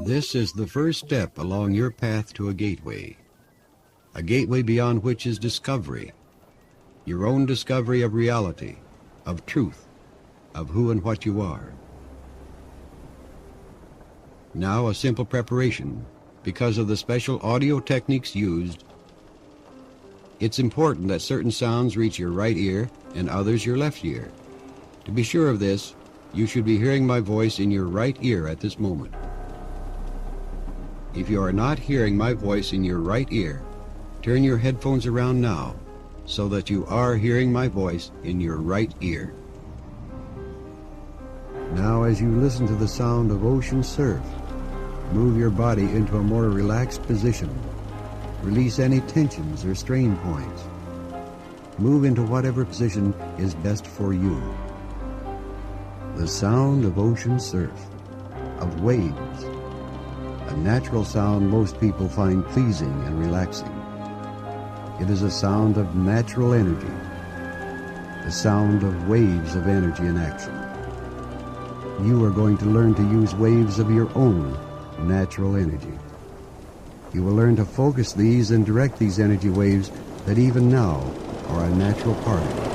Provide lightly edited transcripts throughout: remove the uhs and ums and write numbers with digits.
This is the first step along your path to a gateway beyond which is discovery, your own discovery of reality, of truth, of who and what you are. Now a simple preparation. Because of the special audio techniques used, it's important that certain sounds reach your right ear and others your left ear. To be sure of this, you should be hearing my voice in your right ear at this moment. If you are not hearing my voice in your right ear, turn your headphones around now so that you are hearing my voice in your right ear. Now, as you listen to the sound of ocean surf, move your body into a more relaxed position. Release any tensions or strain points. Move into whatever position is best for you. The sound of ocean surf, of waves, a natural sound most people find pleasing and relaxing. It is a sound of natural energy, the sound of waves of energy in action. You are going to learn to use waves of your own natural energy. You will learn to focus these and direct these energy waves that even now are a natural part of you.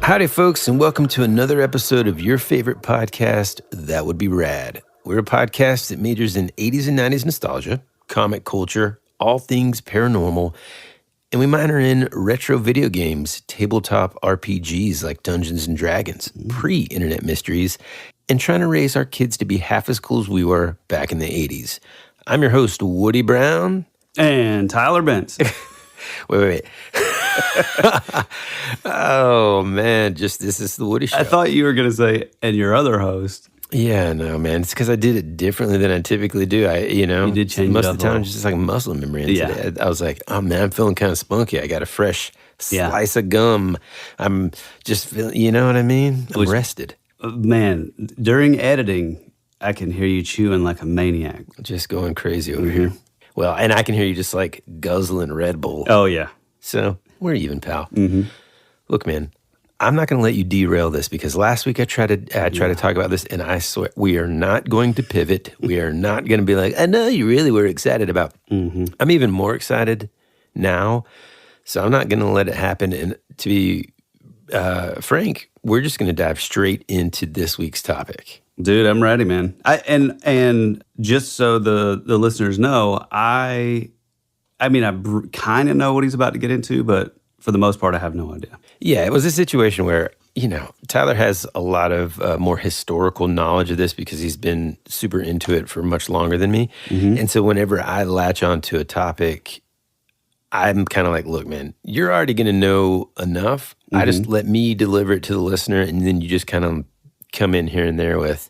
Howdy, folks, and welcome to another episode of your favorite podcast, That Would Be Rad. We're a podcast that majors in 80s and 90s nostalgia, comic culture, all things paranormal, and we minor in retro video games, tabletop RPGs like Dungeons and Dragons, pre-internet mysteries, and trying to raise our kids to be half as cool as we were back in the 80s. I'm your host, Woody Brown. And Tyler Benson. Wait. Oh, man, this is the Woody Show. I thought you were going to say, and your other host. Yeah, no, man. It's because I did it differently than I typically do. You did change most it of the time, it's just like muscle memory. And today, I was like, oh, man, I'm feeling kind of spunky. I got a fresh slice of gum. I'm just feeling, you know what I mean? I'm rested. Man, during editing, I can hear you chewing like a maniac. Just going crazy over here. Well, and I can hear you just like guzzling Red Bull. Oh, yeah. So we're even, pal. Look, man, I'm not going to let you derail this because last week I tried to talk about this, and I swear we are not going to pivot. We are not going to be like, I know you really were excited about. I'm even more excited now, so I'm not going to let it happen. And to be frank, we're just going to dive straight into this week's topic. Dude, I'm ready, man. And just so the listeners know, I kind of know what he's about to get into, but for the most part, I have no idea. Yeah, it was a situation where, Tyler has a lot of more historical knowledge of this because he's been super into it for much longer than me. And so whenever I latch onto a topic, I'm kind of like, look, man, you're already going to know enough. I just let me deliver it to the listener, and then you just kind of come in here and there with,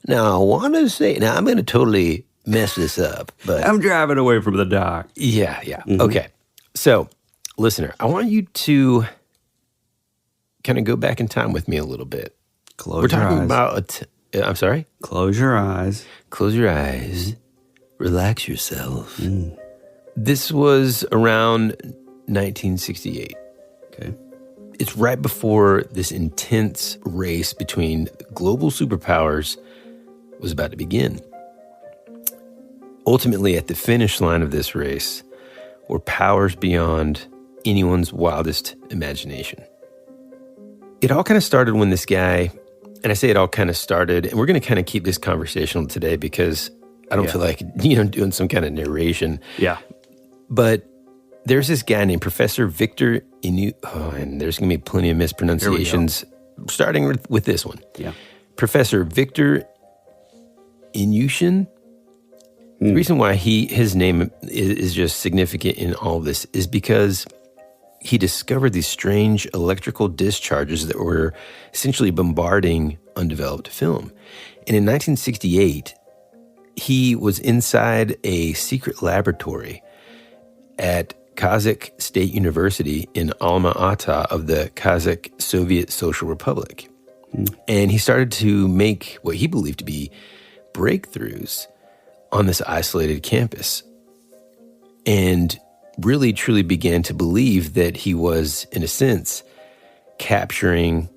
now I'm going to totally mess this up, but I'm driving away from the dock. Yeah. Okay. So, listener, I want you to kind of go back in time with me a little bit. We're talking about I'm sorry? Close your eyes. Close your eyes. Relax yourself. This was around 1968. Okay. It's right before this intense race between global superpowers was about to begin. Ultimately, at the finish line of this race were powers beyond anyone's wildest imagination. It all kind of started when this guy, and I say it all kind of started, and we're going to kind of keep this conversational today because I don't feel like, doing some kind of narration. Yeah. But there's this guy named Professor Victor and there's going to be plenty of mispronunciations, starting with this one. Yeah. Professor Victor Inyushin. The reason why his name is just significant in all of this is because he discovered these strange electrical discharges that were essentially bombarding undeveloped film. And in 1968, he was inside a secret laboratory at Kazakh State University in Alma-Ata of the Kazakh Soviet Social Republic. And he started to make what he believed to be breakthroughs on this isolated campus and really truly began to believe that he was, in a sense, capturing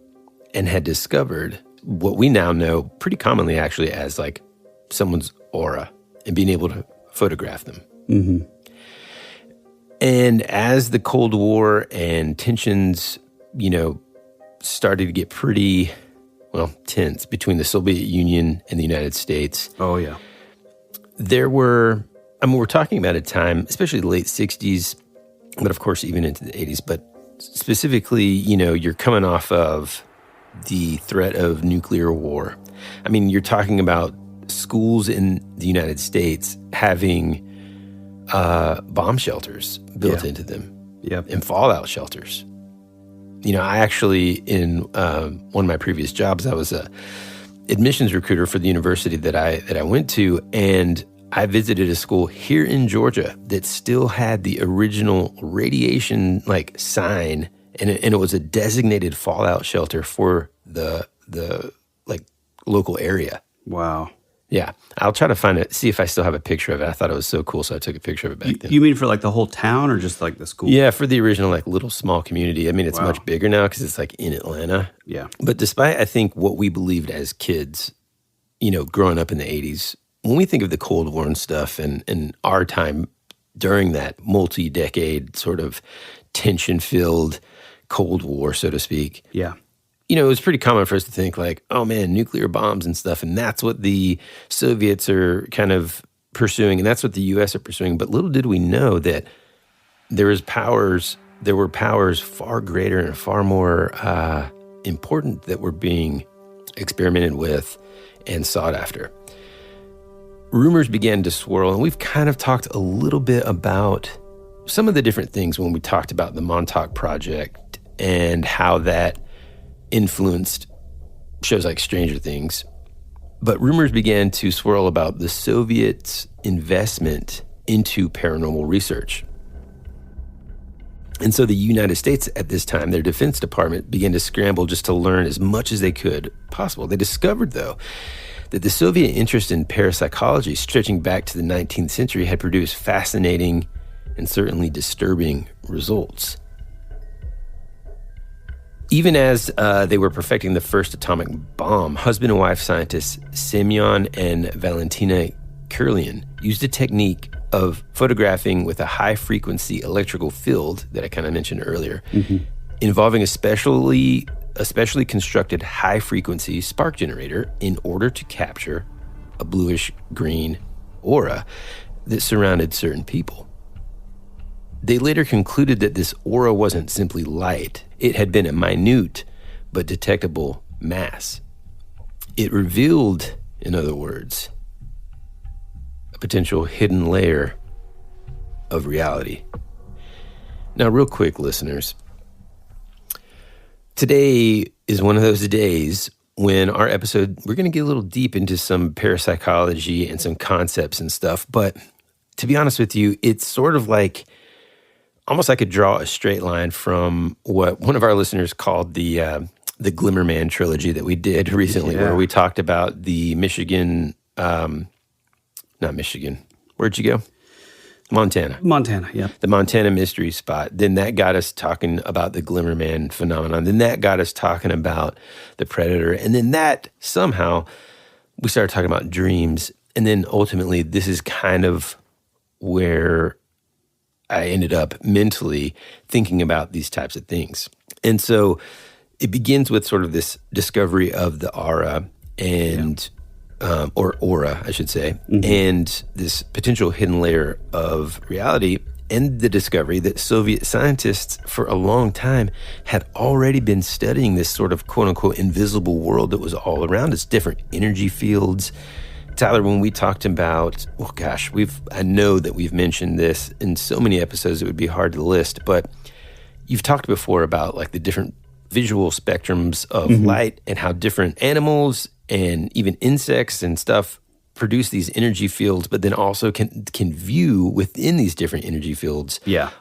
and had discovered what we now know pretty commonly actually as like someone's aura and being able to photograph them. Mm-hmm. And as the Cold War and tensions, started to get pretty, tense between the Soviet Union and the United States. Oh, yeah. We're talking about a time, especially the late 60s, but of course even into the 80s, but specifically, you're coming off of the threat of nuclear war. I mean, you're talking about schools in the United States having bomb shelters built into them, and fallout shelters. I actually, in one of my previous jobs, I was a admissions recruiter for the university that I went to, and I visited a school here in Georgia that still had the original radiation sign, and it was a designated fallout shelter for the local area. Wow. Yeah, I'll try to see if I still have a picture of it. I thought it was so cool, so I took a picture of it back then. You mean for the whole town or just the school? Yeah, for the original little small community. I mean, it's much bigger now because it's in Atlanta. Yeah. But despite, I think, what we believed as kids, growing up in the 80s, when we think of the Cold War and stuff and our time during that multi-decade sort of tension-filled Cold War, so to speak. Yeah. It was pretty common for us to think oh man, nuclear bombs and stuff, and that's what the Soviets are kind of pursuing, and that's what the U.S. are pursuing. But little did we know that there were powers far greater and far more important that were being experimented with and sought after. Rumors began to swirl, and we've kind of talked a little bit about some of the different things when we talked about the Montauk Project and how that influenced shows like Stranger Things. But rumors began to swirl about the Soviets' investment into paranormal research. And so the United States at this time, their Defense Department, began to scramble just to learn as much as they could possible. They discovered, though, that the Soviet interest in parapsychology stretching back to the 19th century had produced fascinating and certainly disturbing results. Even as they were perfecting the first atomic bomb, husband and wife scientists Semyon and Valentina Kirlian used a technique of photographing with a high-frequency electrical field that I kind of mentioned earlier, involving a specially constructed high-frequency spark generator in order to capture a bluish-green aura that surrounded certain people. They later concluded that this aura wasn't simply light. It had been a minute but detectable mass. It revealed, in other words, a potential hidden layer of reality. Now, real quick, listeners, today is one of those days when our episode, we're going to get a little deep into some parapsychology and some concepts and stuff, but to be honest with you, it's sort of almost I could draw a straight line from what one of our listeners called the Glimmerman trilogy that we did recently, where we talked about the Michigan, not Michigan, where'd you go? Montana, yeah. The Montana mystery spot. Then that got us talking about the Glimmerman phenomenon. Then that got us talking about the Predator. And then that somehow we started talking about dreams. And then ultimately this is kind of where I ended up mentally thinking about these types of things. And so it begins with sort of this discovery of the aura and, or aura, I should say, and this potential hidden layer of reality, and the discovery that Soviet scientists for a long time had already been studying this sort of quote unquote invisible world that was all around us, different energy fields. Tyler, when we talked about, I know that we've mentioned this in so many episodes it would be hard to list, but you've talked before about the different visual spectrums of light and how different animals and even insects and stuff produce these energy fields, but then also can view within these different energy fields. Yeah.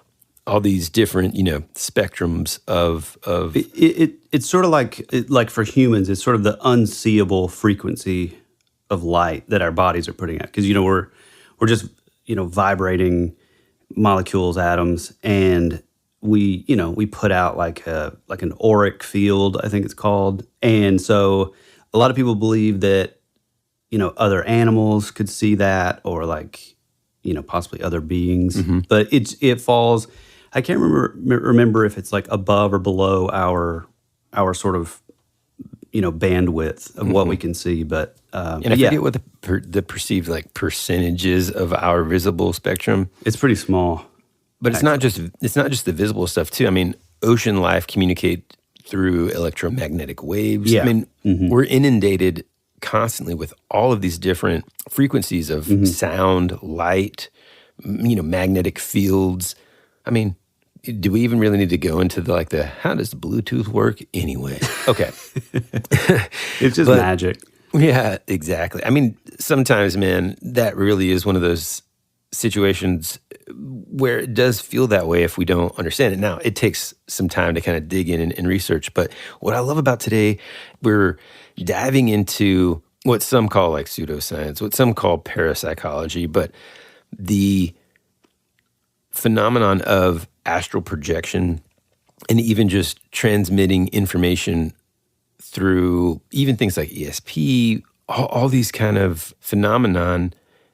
All these different, spectrums of it's sort of like for humans, it's sort of the unseeable frequency of light that our bodies are putting out. Because, we're just, vibrating molecules, atoms, and we put out like an auric field, I think it's called. And so a lot of people believe that, other animals could see that, or like, possibly other beings. Mm-hmm. But it falls, I can't remember if it's like above or below our sort of, bandwidth of what we can see. But and I forget what the perceived like percentages of our visible spectrum. It's pretty small. But it's not just the visible stuff too. I mean, ocean life communicate through electromagnetic waves. Yeah. I mean, we're inundated constantly with all of these different frequencies of sound, light, magnetic fields. I mean, do we even really need to go into how does the Bluetooth work anyway? Okay. It's just magic. Yeah, exactly. I mean, sometimes, man, that really is one of those situations where it does feel that way if we don't understand it. Now, it takes some time to kind of dig in and research. But what I love about today, we're diving into what some call like pseudoscience, what some call parapsychology, but the phenomenon of astral projection and even just transmitting information through even things like ESP, all these kind of phenomenon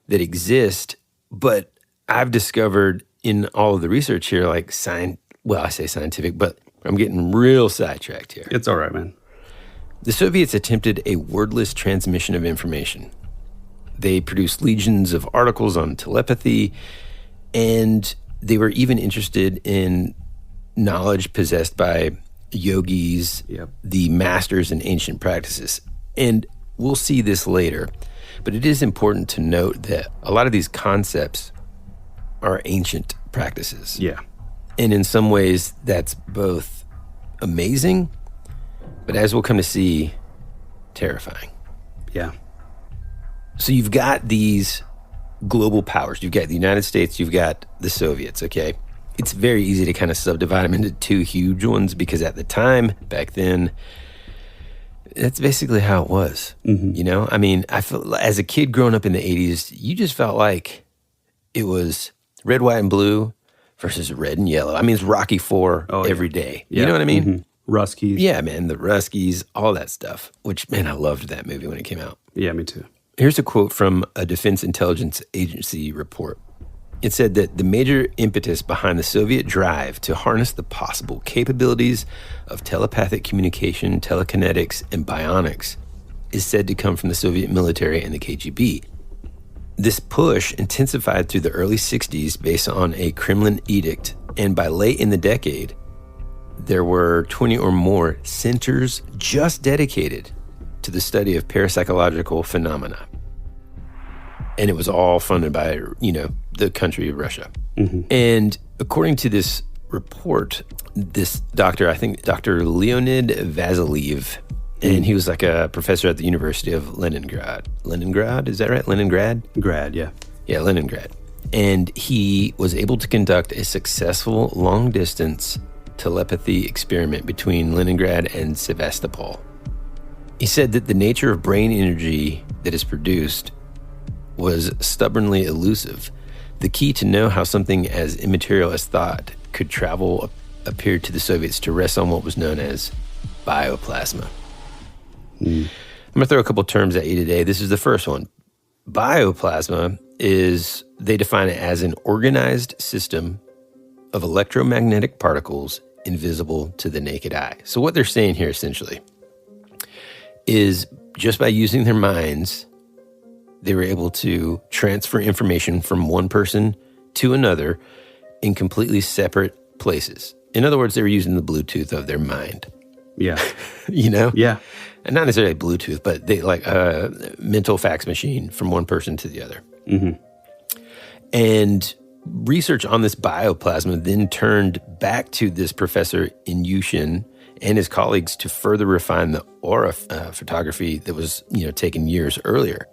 that exist. But I've discovered in all of the research here, I say scientific, but I'm getting real sidetracked here. It's all right, man. The Soviets attempted a wordless transmission of information. They produced legions of articles on telepathy, and they were even interested in knowledge possessed by yogis, the masters in ancient practices. And we'll see this later, but it is important to note that a lot of these concepts are ancient practices. Yeah. And in some ways, that's both amazing, but as we'll come to see, terrifying. Yeah. So you've got these global powers. You've got the United States, you've got the Soviets, okay? It's very easy to kind of subdivide them into two huge ones because at the time, back then, that's basically how it was. I mean, I feel as a kid growing up in the 80s, you just felt like it was red, white, and blue versus red and yellow. I mean, it's Rocky IV every day. Yeah. You know what I mean? Ruskies. Yeah, man, the Ruskies, all that stuff, which, man, I loved that movie when it came out. Yeah, me too. Here's a quote from a Defense Intelligence Agency report. It said that the major impetus behind the Soviet drive to harness the possible capabilities of telepathic communication, telekinetics, and bionics is said to come from the Soviet military and the KGB. This push intensified through the early 60s based on a Kremlin edict, and by late in the decade, there were 20 or more centers just dedicated to the study of parapsychological phenomena. And it was all funded by, the country of Russia. And according to this report, this doctor, I think Dr. Leonid Vasiliev, and he was like a professor at the University of Leningrad. Leningrad, is that right? Leningrad? Grad, yeah. Yeah, Leningrad. And he was able to conduct a successful long-distance telepathy experiment between Leningrad and Sevastopol. He said that the nature of brain energy that is produced was stubbornly elusive. The key to know how something as immaterial as thought could travel appeared to the Soviets to rest on what was known as bioplasma. I'm going to throw a couple terms at you today. This is the first one. Bioplasma they define it as an organized system of electromagnetic particles invisible to the naked eye. So what they're saying here essentially is just by using their minds, they were able to transfer information from one person to another in completely separate places. In other words, they were using the Bluetooth of their mind. Yeah. Yeah. And not necessarily Bluetooth, but they like a mental fax machine from one person to the other. And research on this bioplasma then turned back to this professor Ilyushin and his colleagues to further refine the aura photography that was, taken years earlier.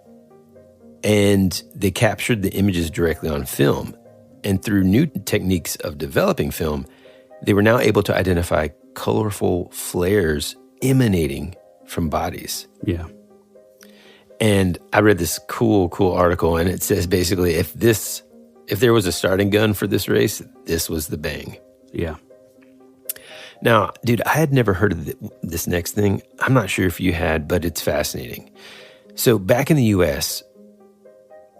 And they captured the images directly on film. And through new techniques of developing film, they were now able to identify colorful flares emanating from bodies. Yeah. And I read this cool article, and it says basically if there was a starting gun for this race, this was the bang. Yeah. Now, dude, I had never heard of this next thing. I'm not sure if you had, but it's fascinating. So back in the U.S.,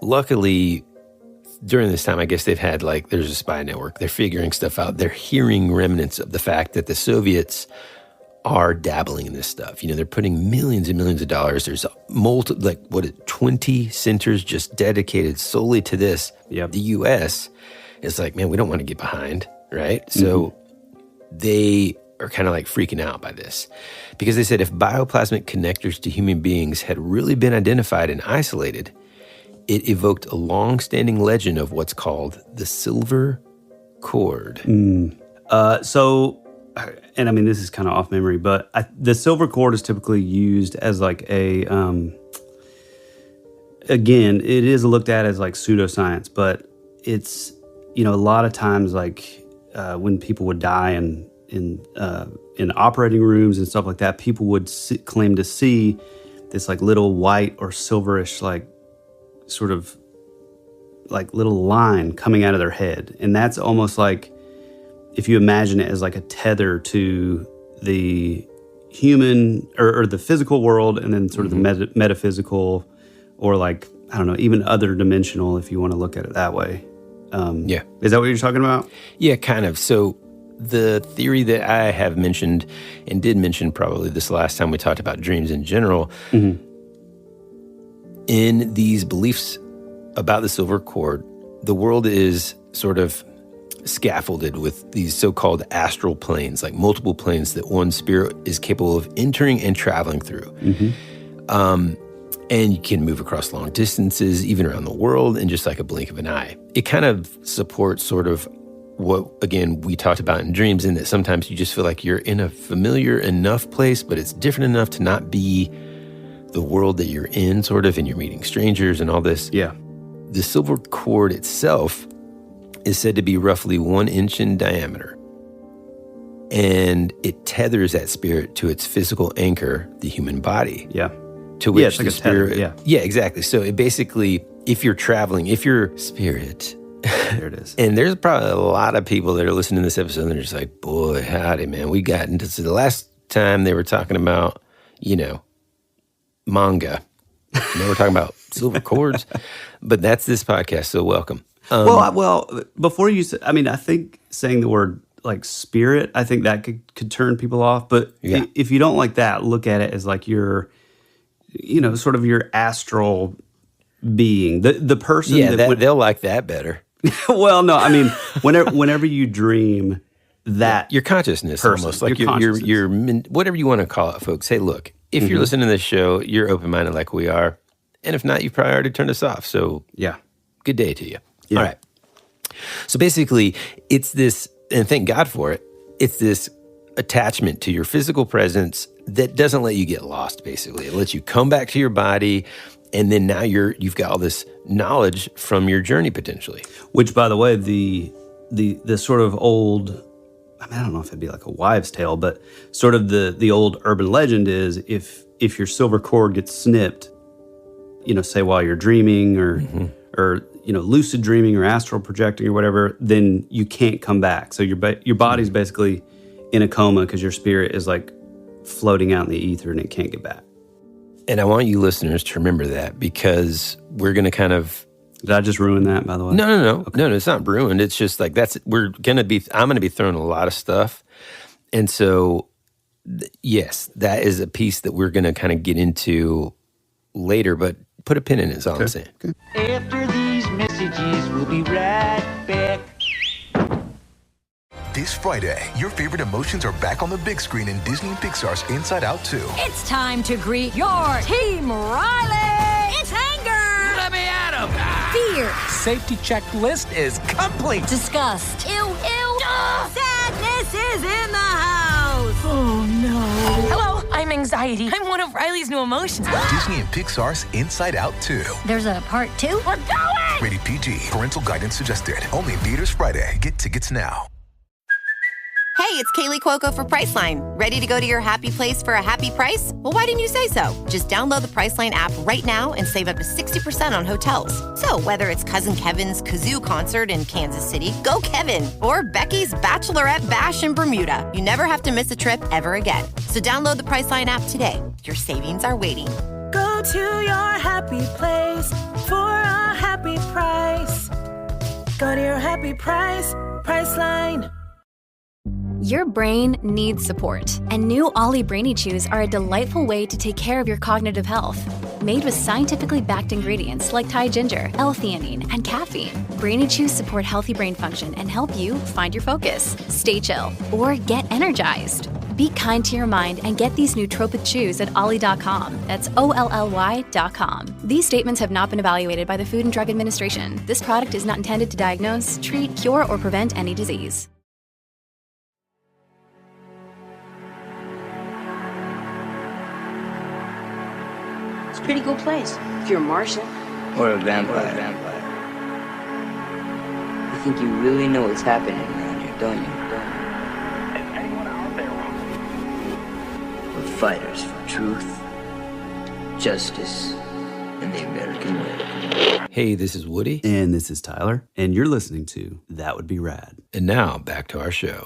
luckily, during this time, I guess they've had there's a spy network. They're figuring stuff out. They're hearing remnants of the fact that the Soviets are dabbling in this stuff. They're putting millions and millions of dollars. There's 20 centers just dedicated solely to this. Yep. The U.S. is like, man, we don't want to get behind, right? So they are kind of freaking out by this because they said if bioplasmic connectors to human beings had really been identified and isolated, it evoked a long-standing legend of what's called the silver cord. And I mean, this is kind of off memory, but the silver cord is typically used as again, it is looked at as pseudoscience, but it's, a lot of times when people would die in operating rooms and stuff like that, people would claim to see this little white or silverish sort of little line coming out of their head. And that's almost if you imagine it as a tether to the human or the physical world, and then sort of the metaphysical, or I don't know, even other dimensional, if you want to look at it that way. Yeah. Is that what you're talking about? Yeah, kind of. So the theory that I have mentioned and did mention probably this last time we talked about dreams in general, in these beliefs about the silver cord, the world is sort of scaffolded with these so-called astral planes, multiple planes that one spirit is capable of entering and traveling through. And you can move across long distances, even around the world, in just a blink of an eye. It kind of supports sort of what, again, we talked about in dreams, in that sometimes you just feel like you're in a familiar enough place, but it's different enough to not be the world that you're in, sort of, and you're meeting strangers and all this. Yeah. The silver cord itself is said to be roughly 1 inch in diameter. And it tethers that spirit to its physical anchor, the human body. Yeah. To which it's the spirit... tether, Yeah, exactly. So it basically, if you're traveling, if you're spirit... There it is. And there's probably a lot of people that are listening to this episode and they're just like, boy, howdy, man. We got into... So the last time they were talking about, manga. Now we're talking about silver cords. But that's this podcast, so welcome. Well, before you say, I mean, I think saying the word spirit, I think that could turn people off. But if you don't like that, look at it as your, sort of your astral being, the person. Yeah, they'll like that better. Well, no, I mean, whenever you dream that your consciousness, person, almost your whatever you want to call it, folks. Hey, look, if you're listening to this show, you're open-minded like we are, and if not, you've probably already turned us off. So yeah, good day to you. Yeah. All right. So basically, it's this, and thank God for it, it's this attachment to your physical presence that doesn't let you get lost, basically. It lets you come back to your body, and then now you've got all this knowledge from your journey, potentially. Which, by the way, the sort of old, I mean, I don't know if it'd be a wives' tale, but sort of the old urban legend is if your silver cord gets snipped, say while you're dreaming or lucid dreaming or astral projecting or whatever, then you can't come back. So your body's basically in a coma because your spirit is floating out in the ether and it can't get back. And I want you listeners to remember that, because we're going to kind of... Did I just ruin that, by the way? No. Okay. No, it's not ruined. It's just I'm going to be throwing a lot of stuff. And so, yes, that is a piece that we're going to kind of get into later, but put a pin in it is all I'm saying. Okay. After these messages, we'll be right back. This Friday, your favorite emotions are back on the big screen in Disney and Pixar's Inside Out 2. It's time to greet your Team Riley. It's anger. Let me at him. Fear. Safety checklist is complete. Disgust. Ew. Sadness is in the house. Oh, no. Hello, I'm anxiety. I'm one of Riley's new emotions. Disney and Pixar's Inside Out 2. There's a part 2? We're going! Rated PG. Parental guidance suggested. Only in theaters Friday. Get tickets now. Hey, it's Kaylee Cuoco for Priceline. Ready to go to your happy place for a happy price? Well, why didn't you say so? Just download the Priceline app right now and save up to 60% on hotels. So whether it's Cousin Kevin's Kazoo Concert in Kansas City, go Kevin, or Becky's Bachelorette Bash in Bermuda, you never have to miss a trip ever again. So download the Priceline app today. Your savings are waiting. Go to your happy place for a happy price. Go to your happy price, Priceline. Your brain needs support, and new Ollie Brainy Chews are a delightful way to take care of your cognitive health. Made with scientifically backed ingredients like Thai ginger, L-theanine, and caffeine, Brainy Chews support healthy brain function and help you find your focus, stay chill, or get energized. Be kind to your mind and get these nootropic chews at ollie.com. That's OLLY.com. These statements have not been evaluated by the Food and Drug Administration. This product is not intended to diagnose, treat, cure, or prevent any disease. It's a pretty cool place if you're a Martian. Or a vampire. You think you really know what's happening around here, don't you? We're fighters for truth, justice, and the American way. Hey, this is Woody. And this is Tyler. And you're listening to That Would Be Rad. And now, back to our show.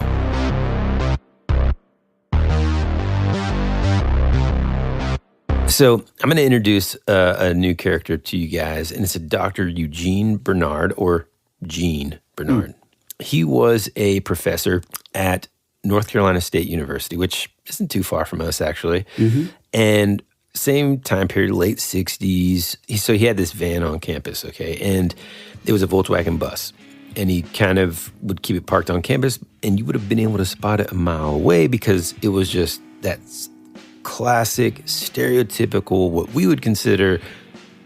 So I'm going to introduce a new character to you guys, and it's a Dr. Eugene Bernard, or Gene Bernard. He was a professor at North Carolina State University, which isn't too far from us, actually. And same time period, late 60s. So he had this van on campus, okay? And it was a Volkswagen bus. And he kind of would keep it parked on campus, and you would have been able to spot it a mile away because it was just that classic, stereotypical, what we would consider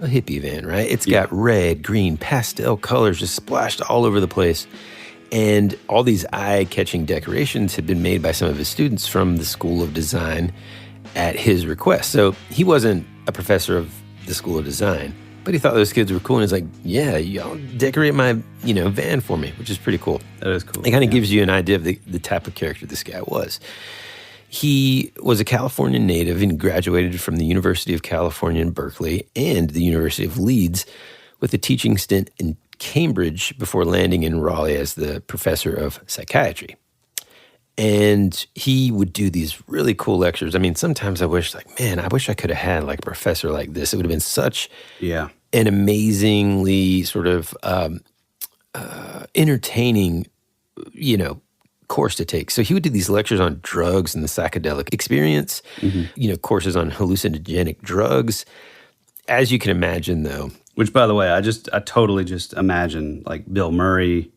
a hippie van, right? It's got red, green, pastel colors just splashed all over the place. And all these eye-catching decorations had been made by some of his students from the School of Design at his request. So he wasn't a professor of the School of Design, but he thought those kids were cool. And he's like, yeah, y'all decorate my, van for me, which is pretty cool. That is cool. It kind of gives you an idea of the type of character this guy was. He was a California native and graduated from the University of California in Berkeley and the University of Leeds with a teaching stint in Cambridge before landing in Raleigh as the professor of psychiatry. And he would do these really cool lectures. I mean, sometimes I wish I could have had like a professor like this. It would have been such an amazingly sort of entertaining, course to take. So he would do these lectures on drugs and the psychedelic experience, courses on hallucinogenic drugs. As you can imagine, though. Which, by the way, I totally just imagine like Bill Murray.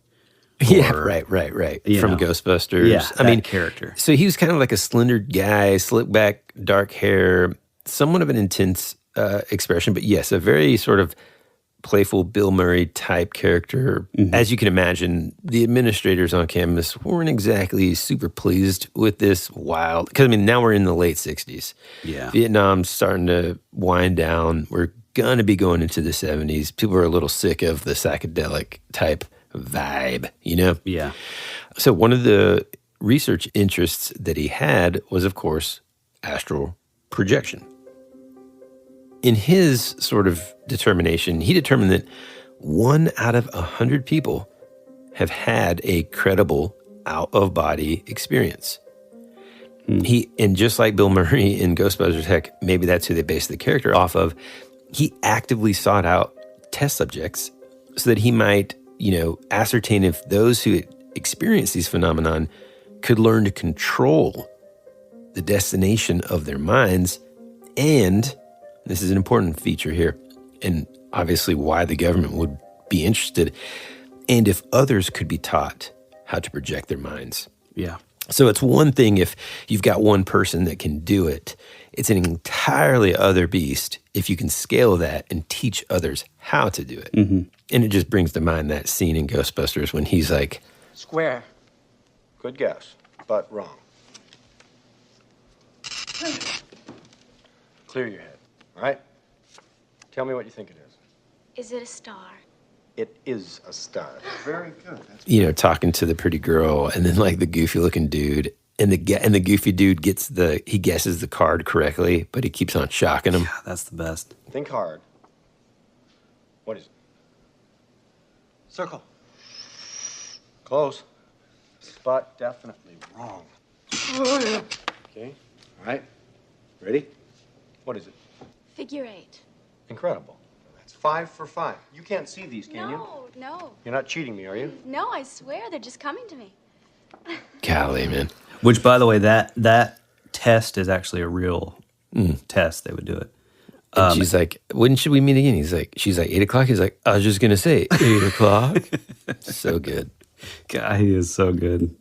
Right. From Ghostbusters. Yeah, I mean, character. So he was kind of like a slender guy, slick back, dark hair, somewhat of an intense expression, but yes, a very sort of playful Bill Murray type character. As you can imagine, the administrators on campus weren't exactly super pleased with this wild, because now we're in the late 60s. Yeah. Vietnam's starting to wind down. We're going to be going into the 70s. People are a little sick of the psychedelic type vibe, Yeah. So one of the research interests that he had was, of course, astral projection. In his sort of determination, he determined that 1 out of 100 people have had a credible out-of-body experience. And just like Bill Murray in Ghostbusters, heck, maybe that's who they based the character off of, he actively sought out test subjects so that he might, ascertain if those who experience these phenomenon could learn to control the destination of their minds. And this is an important feature here, and obviously why the government would be interested, and if others could be taught how to project their minds. Yeah. So it's one thing if you've got one person that can do it. It's an entirely other beast if you can scale that and teach others how to do it. And it just brings to mind that scene in Ghostbusters when he's like, square. Good guess, but wrong. Clear your head, all right? Tell me what you think it is. Is it a star? It is a star. Very good. Talking to the pretty girl, and then like the goofy looking dude, and the goofy dude he guesses the card correctly, but he keeps on shocking him. Yeah, that's the best. Think hard. What is it? Circle. Close. But definitely wrong. Okay. All right. Ready? What is it? Figure 8. Incredible. That's 5 for 5. You can't see these, can you? No. You're not cheating me, are you? No, I swear, they're just coming to me. Golly, man. Which, by the way, that test is actually a real test. They would do it. And she's like, when should we meet again? She's like, 8 o'clock? He's like, I was just going to say 8 o'clock. So good. God, he is so good.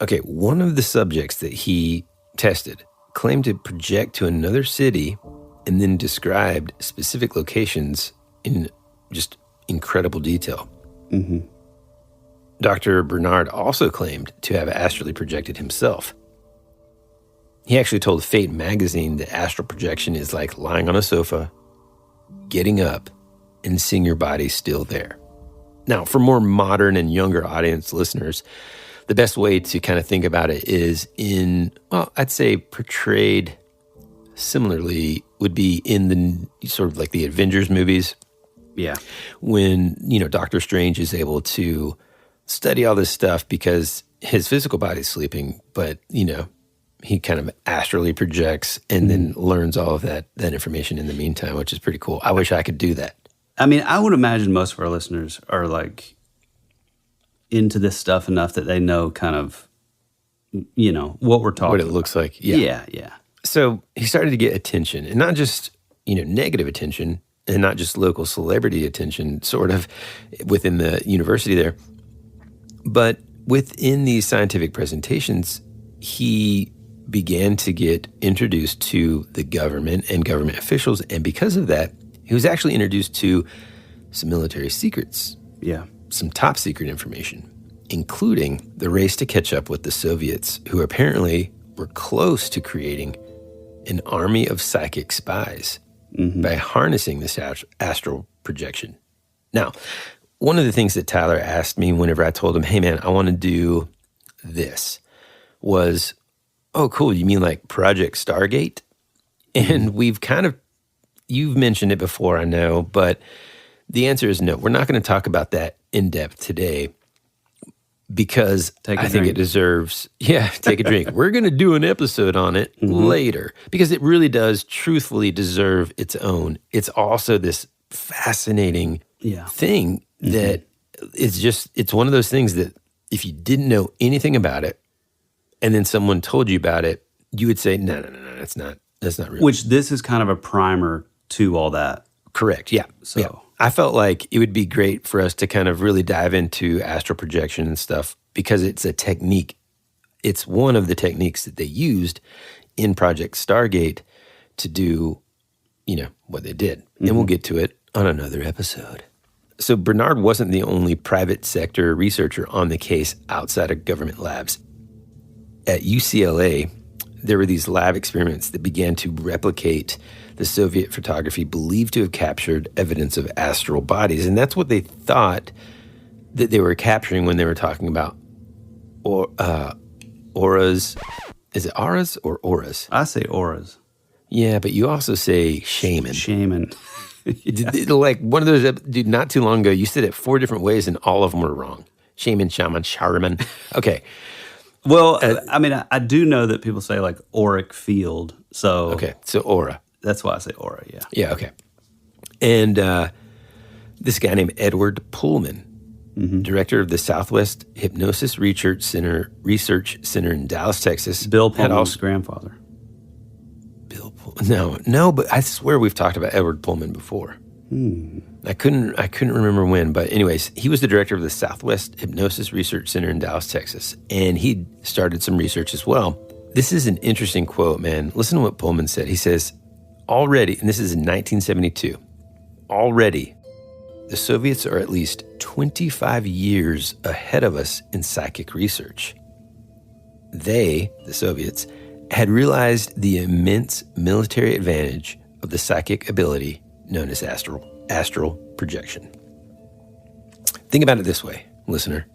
Okay, one of the subjects that he tested claimed to project to another city and then described specific locations in just incredible detail. Mm-hmm. Dr. Bernard also claimed to have astrally projected himself. He actually told Fate magazine that astral projection is like lying on a sofa, getting up, and seeing your body still there. Now, for more modern and younger audience listeners, the best way to kind of think about it is I'd say portrayed similarly would be in the sort of like the Avengers movies. Yeah. When, Doctor Strange is able to study all this stuff because his physical body's sleeping, but, he kind of astrally projects and then learns all of that information in the meantime, which is pretty cool. I wish I could do that. I mean, I would imagine most of our listeners are like into this stuff enough that they know kind of, what we're talking about. What it looks like. Yeah. Yeah. So he started to get attention, and not just, negative attention, and not just local celebrity attention, sort of within the university there, but within these scientific presentations, he began to get introduced to the government and government officials, and because of that, he was actually introduced to some military secrets. Yeah. Some top secret information, including the race to catch up with the Soviets, who apparently were close to creating an army of psychic spies by harnessing this astral projection. Now, one of the things that Tyler asked me whenever I told him, hey man, I want to do this, was, oh cool, you mean like Project Stargate? And you've mentioned it before, I know, but the answer is no. We're not going to talk about that in depth today because I think it deserves, take a drink. We're going to do an episode on it later because it really does truthfully deserve its own. It's also this fascinating thing that it's one of those things that if you didn't know anything about it and then someone told you about it, you would say, no, that's not real. Which this is kind of a primer to all that. Correct, yeah. So. Yeah. I felt like it would be great for us to kind of really dive into astral projection and stuff because it's a technique. It's one of the techniques that they used in Project Stargate to do, what they did. And we'll get to it on another episode. So Bernard wasn't the only private sector researcher on the case outside of government labs. At UCLA, there were these lab experiments that began to replicate the Soviet photography believed to have captured evidence of astral bodies. And that's what they thought that they were capturing when they were talking about auras. Is it auras or auras? I say auras. Yeah, but you also say shaman. Shaman. Like one of those, dude, not too long ago, you said it 4 different ways and all of them were wrong. Shaman, shaman, shaman. Okay. Well, I mean, I do know that people say like auric field. So okay, so aura. That's why I say aura, yeah. Yeah, okay. And this guy named Edward Pullman, director of the Southwest Hypnosis Research Center in Dallas, Texas. Bill Pullman's grandfather. Bill Pullman. No, but I swear we've talked about Edward Pullman before. I couldn't remember when, but anyways, he was the director of the Southwest Hypnosis Research Center in Dallas, Texas, and he started some research as well. This is an interesting quote, man. Listen to what Pullman said. He says, already, and this is in 1972, already, the Soviets are at least 25 years ahead of us in psychic research. They, the Soviets, had realized the immense military advantage of the psychic ability known as astral projection. Think about it this way, listener.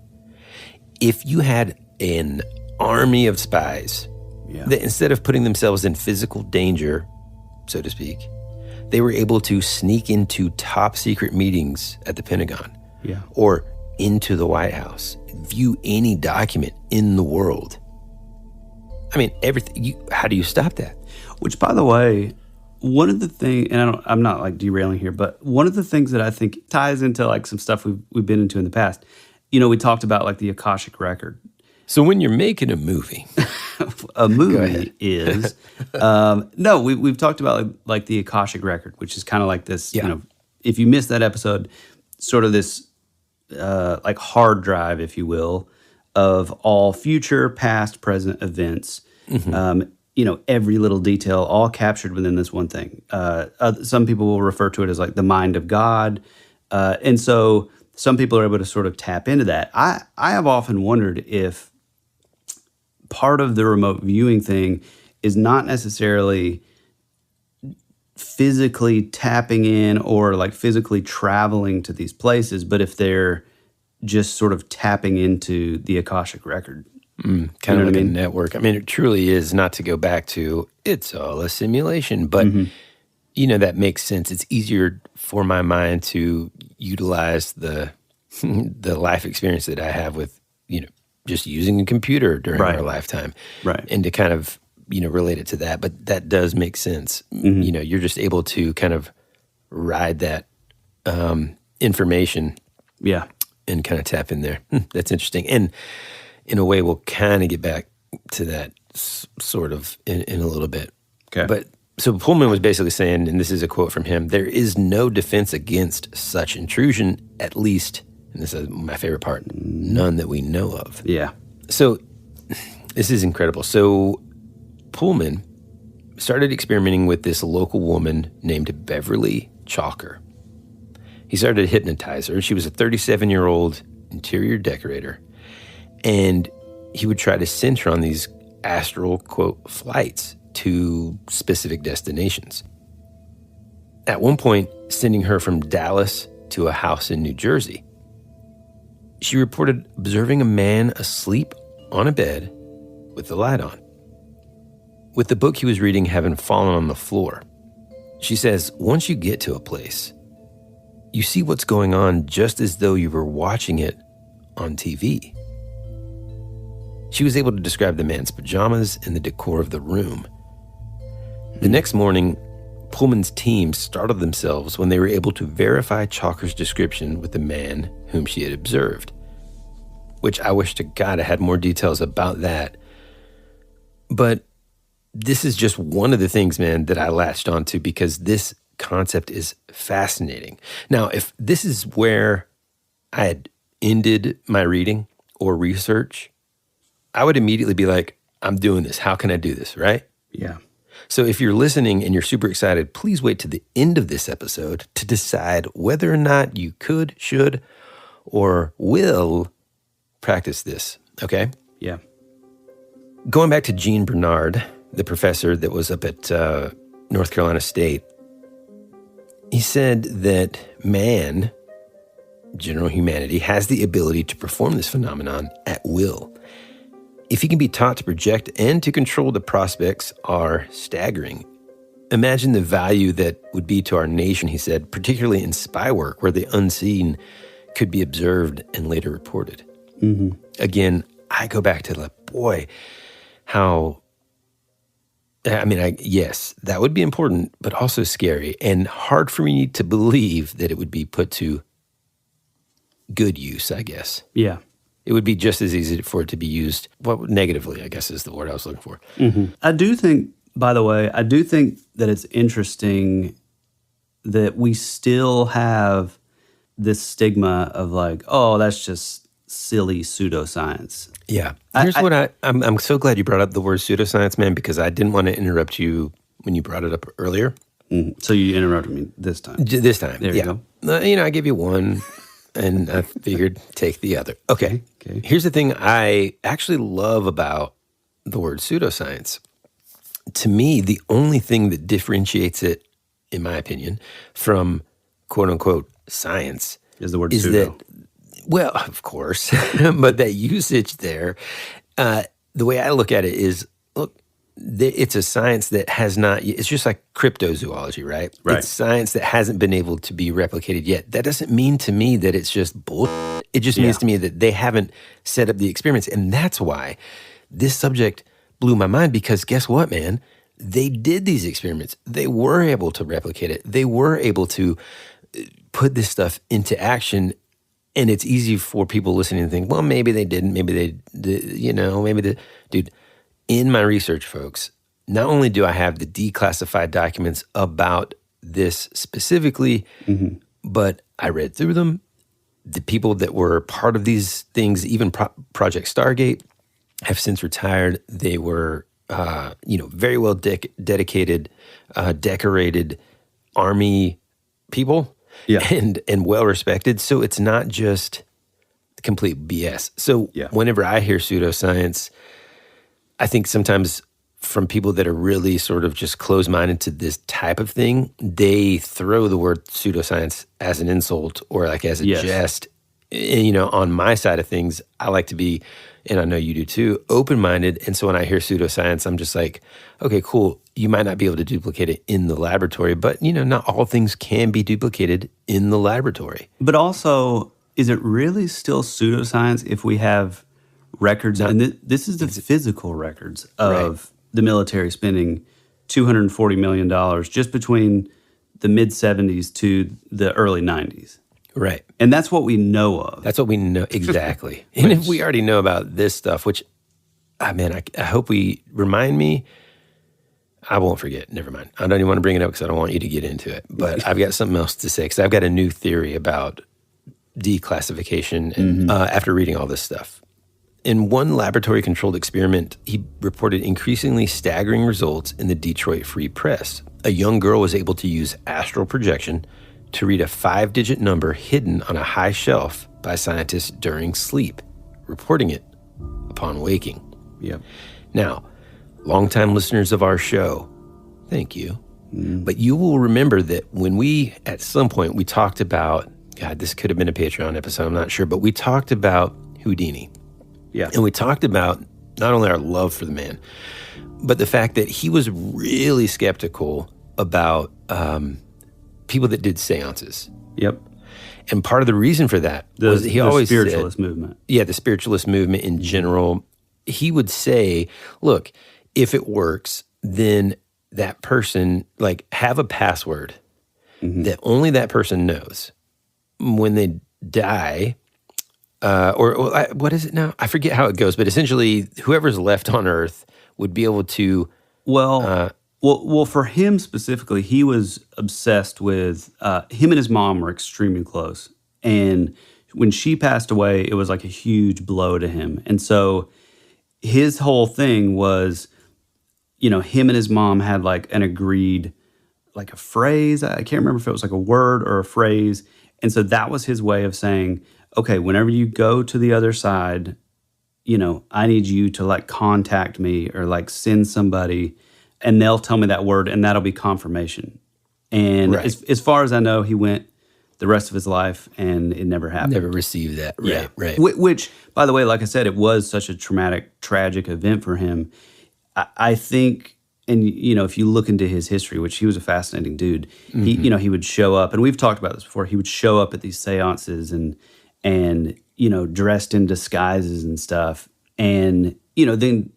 If you had an army of spies that instead of putting themselves in physical danger, so to speak, they were able to sneak into top secret meetings at the Pentagon or into the White House, view any document in the world. I mean, everything. How do you stop that? Which, by the way, one of the things, and I'm not like derailing here, but one of the things that I think ties into like some stuff we've been into in the past. You know, we talked about like the Akashic record. So when you're making a movie, is no, we've talked about like the Akashic record, which is kind of like this. You know, if you missed that episode, sort of this like hard drive, if you will, of all future, past, present events. You know, every little detail, all captured within this one thing. Some people will refer to it as like the mind of God, and so some people are able to sort of tap into that. I have often wondered if part of the remote viewing thing is not necessarily physically tapping in or like physically traveling to these places, but if they're just sort of tapping into the Akashic record. Kind of like a network. I mean, it truly is, not to go back to, it's all a simulation, but you know, that makes sense. It's easier for my mind to utilize the life experience that I have with, you know, just using a computer during our lifetime. And to kind of, you know, relate it to that. But that does make sense. You know, you're just able to kind of ride that information. And kind of tap in there. That's interesting. And in a way, we'll kind of get back to that sort of in a little bit. Okay. But so Pullman was basically saying, and this is a quote from him, there is no defense against such intrusion, at least, and this is my favorite part, none that we know of. So this is incredible. So Pullman started experimenting with this local woman named Beverly Chalker. He started to hypnotize her. She was a 37-year-old interior decorator. And he would try to send her on these astral, quote, flights to specific destinations. At one point, sending her from Dallas to a house in New Jersey. She reported observing a man asleep on a bed with the light on, with the book he was reading having fallen on the floor. She says, once you get to a place, you see what's going on just as though you were watching it on TV. She was able to describe the man's pajamas and the decor of the room. The next morning, Pullman's team startled themselves when they were able to verify Chalker's description with the man whom she had observed, which I wish to God I had more details about that. But this is just one of the things, man, that I latched onto because this concept is fascinating. Now, if this is where I had ended my reading or research, I would immediately be like, I'm doing this. How can I do this, right? Yeah. So if you're listening and you're super excited, please wait to the end of this episode to decide whether or not you could, should, or will practice this, okay? Yeah. Going back to Gene Bernard, the professor that was up at North Carolina State, he said that man, general humanity, has the ability to perform this phenomenon at will. If he can be taught to project and to control, the prospects are staggering. Imagine the value that would be to our nation, he said, particularly in spy work where the unseen could be observed and later reported. Again, I go back to like, boy, how, I mean, yes, that would be important, but also scary and hard for me to believe that it would be put to good use, I guess. Yeah. It would be just as easy for it to be used, negatively, I guess is the word I was looking for. I do think, by the way, that it's interesting that we still have this stigma of like, oh, that's just silly pseudoscience. Yeah. Here's what I'm so glad you brought up the word pseudoscience, man, because I didn't want to interrupt you when you brought it up earlier. So you interrupted me this time. This time, there you go. I gave you one. And I figured take the other. Okay. Here's the thing I actually love about the word pseudoscience. To me, the only thing that differentiates it, in my opinion, from quote unquote science is the word pseudo. Well, of course, but that usage there, the way I look at it is, look, it's a science that has not, it's just like cryptozoology, right? It's science that hasn't been able to be replicated yet. That doesn't mean to me that it's just bullshit. It just means to me that they haven't set up the experiments. And that's why this subject blew my mind, because guess what, man? They did these experiments. They were able to replicate it. They were able to put this stuff into action. And it's easy for people listening to think, well, maybe they didn't. Maybe dude, in my research, folks, not only do I have the declassified documents about this specifically, but I read through them. The people that were part of these things, even Project Stargate, have since retired. They were, very well dedicated, decorated Army people, and well respected. So it's not just complete BS. So whenever I hear pseudoscience, I think sometimes from people that are really sort of just closed-minded to this type of thing, they throw the word pseudoscience as an insult or like as a jest. And, on my side of things, I like to be, and I know you do too, open-minded. And so when I hear pseudoscience, I'm just like, okay, cool. You might not be able to duplicate it in the laboratory, but, not all things can be duplicated in the laboratory. But also, is it really still pseudoscience if we have records? And this is the physical records of the military spending $240 million just between the mid-'70s to the early 90s. Right. And that's what we know of. That's what we know, exactly. And if we already know about this stuff, which, I hope we remind me, I won't forget. Never mind. I don't even want to bring it up because I don't want you to get into it. But I've got something else to say because I've got a new theory about declassification and, after reading all this stuff. In one laboratory-controlled experiment, he reported increasingly staggering results in the Detroit Free Press. A young girl was able to use astral projection to read a 5-digit number hidden on a high shelf by scientists during sleep, reporting it upon waking. Yep. Now, longtime listeners of our show, thank you. But you will remember that when we, at some point, we talked about, God, this could have been a Patreon episode, I'm not sure, but we talked about Houdini. Yeah. And we talked about not only our love for the man, but the fact that he was really skeptical about people that did seances. Yep. And part of the reason for that was he always said— the spiritualist movement. Yeah, the spiritualist movement in general. He would say, look, if it works, then that person, have a password that only that person knows. When they die, what is it now? I forget how it goes, but essentially whoever's left on Earth would be able to— Well, for him specifically, he was obsessed with, him and his mom were extremely close. And when she passed away, it was like a huge blow to him. And so his whole thing was, him and his mom had an agreed, a phrase. I can't remember if it was a word or a phrase. And so that was his way of saying, okay, whenever you go to the other side, I need you to contact me or send somebody, and they'll tell me that word, and that'll be confirmation. And as far as I know, he went the rest of his life, and it never happened. Never received that. Right. Which, by the way, like I said, it was such a tragic event for him. I think, and if you look into his history, which he was a fascinating dude, he would show up, and we've talked about this before. He would show up at these seances and dressed in disguises and stuff, and then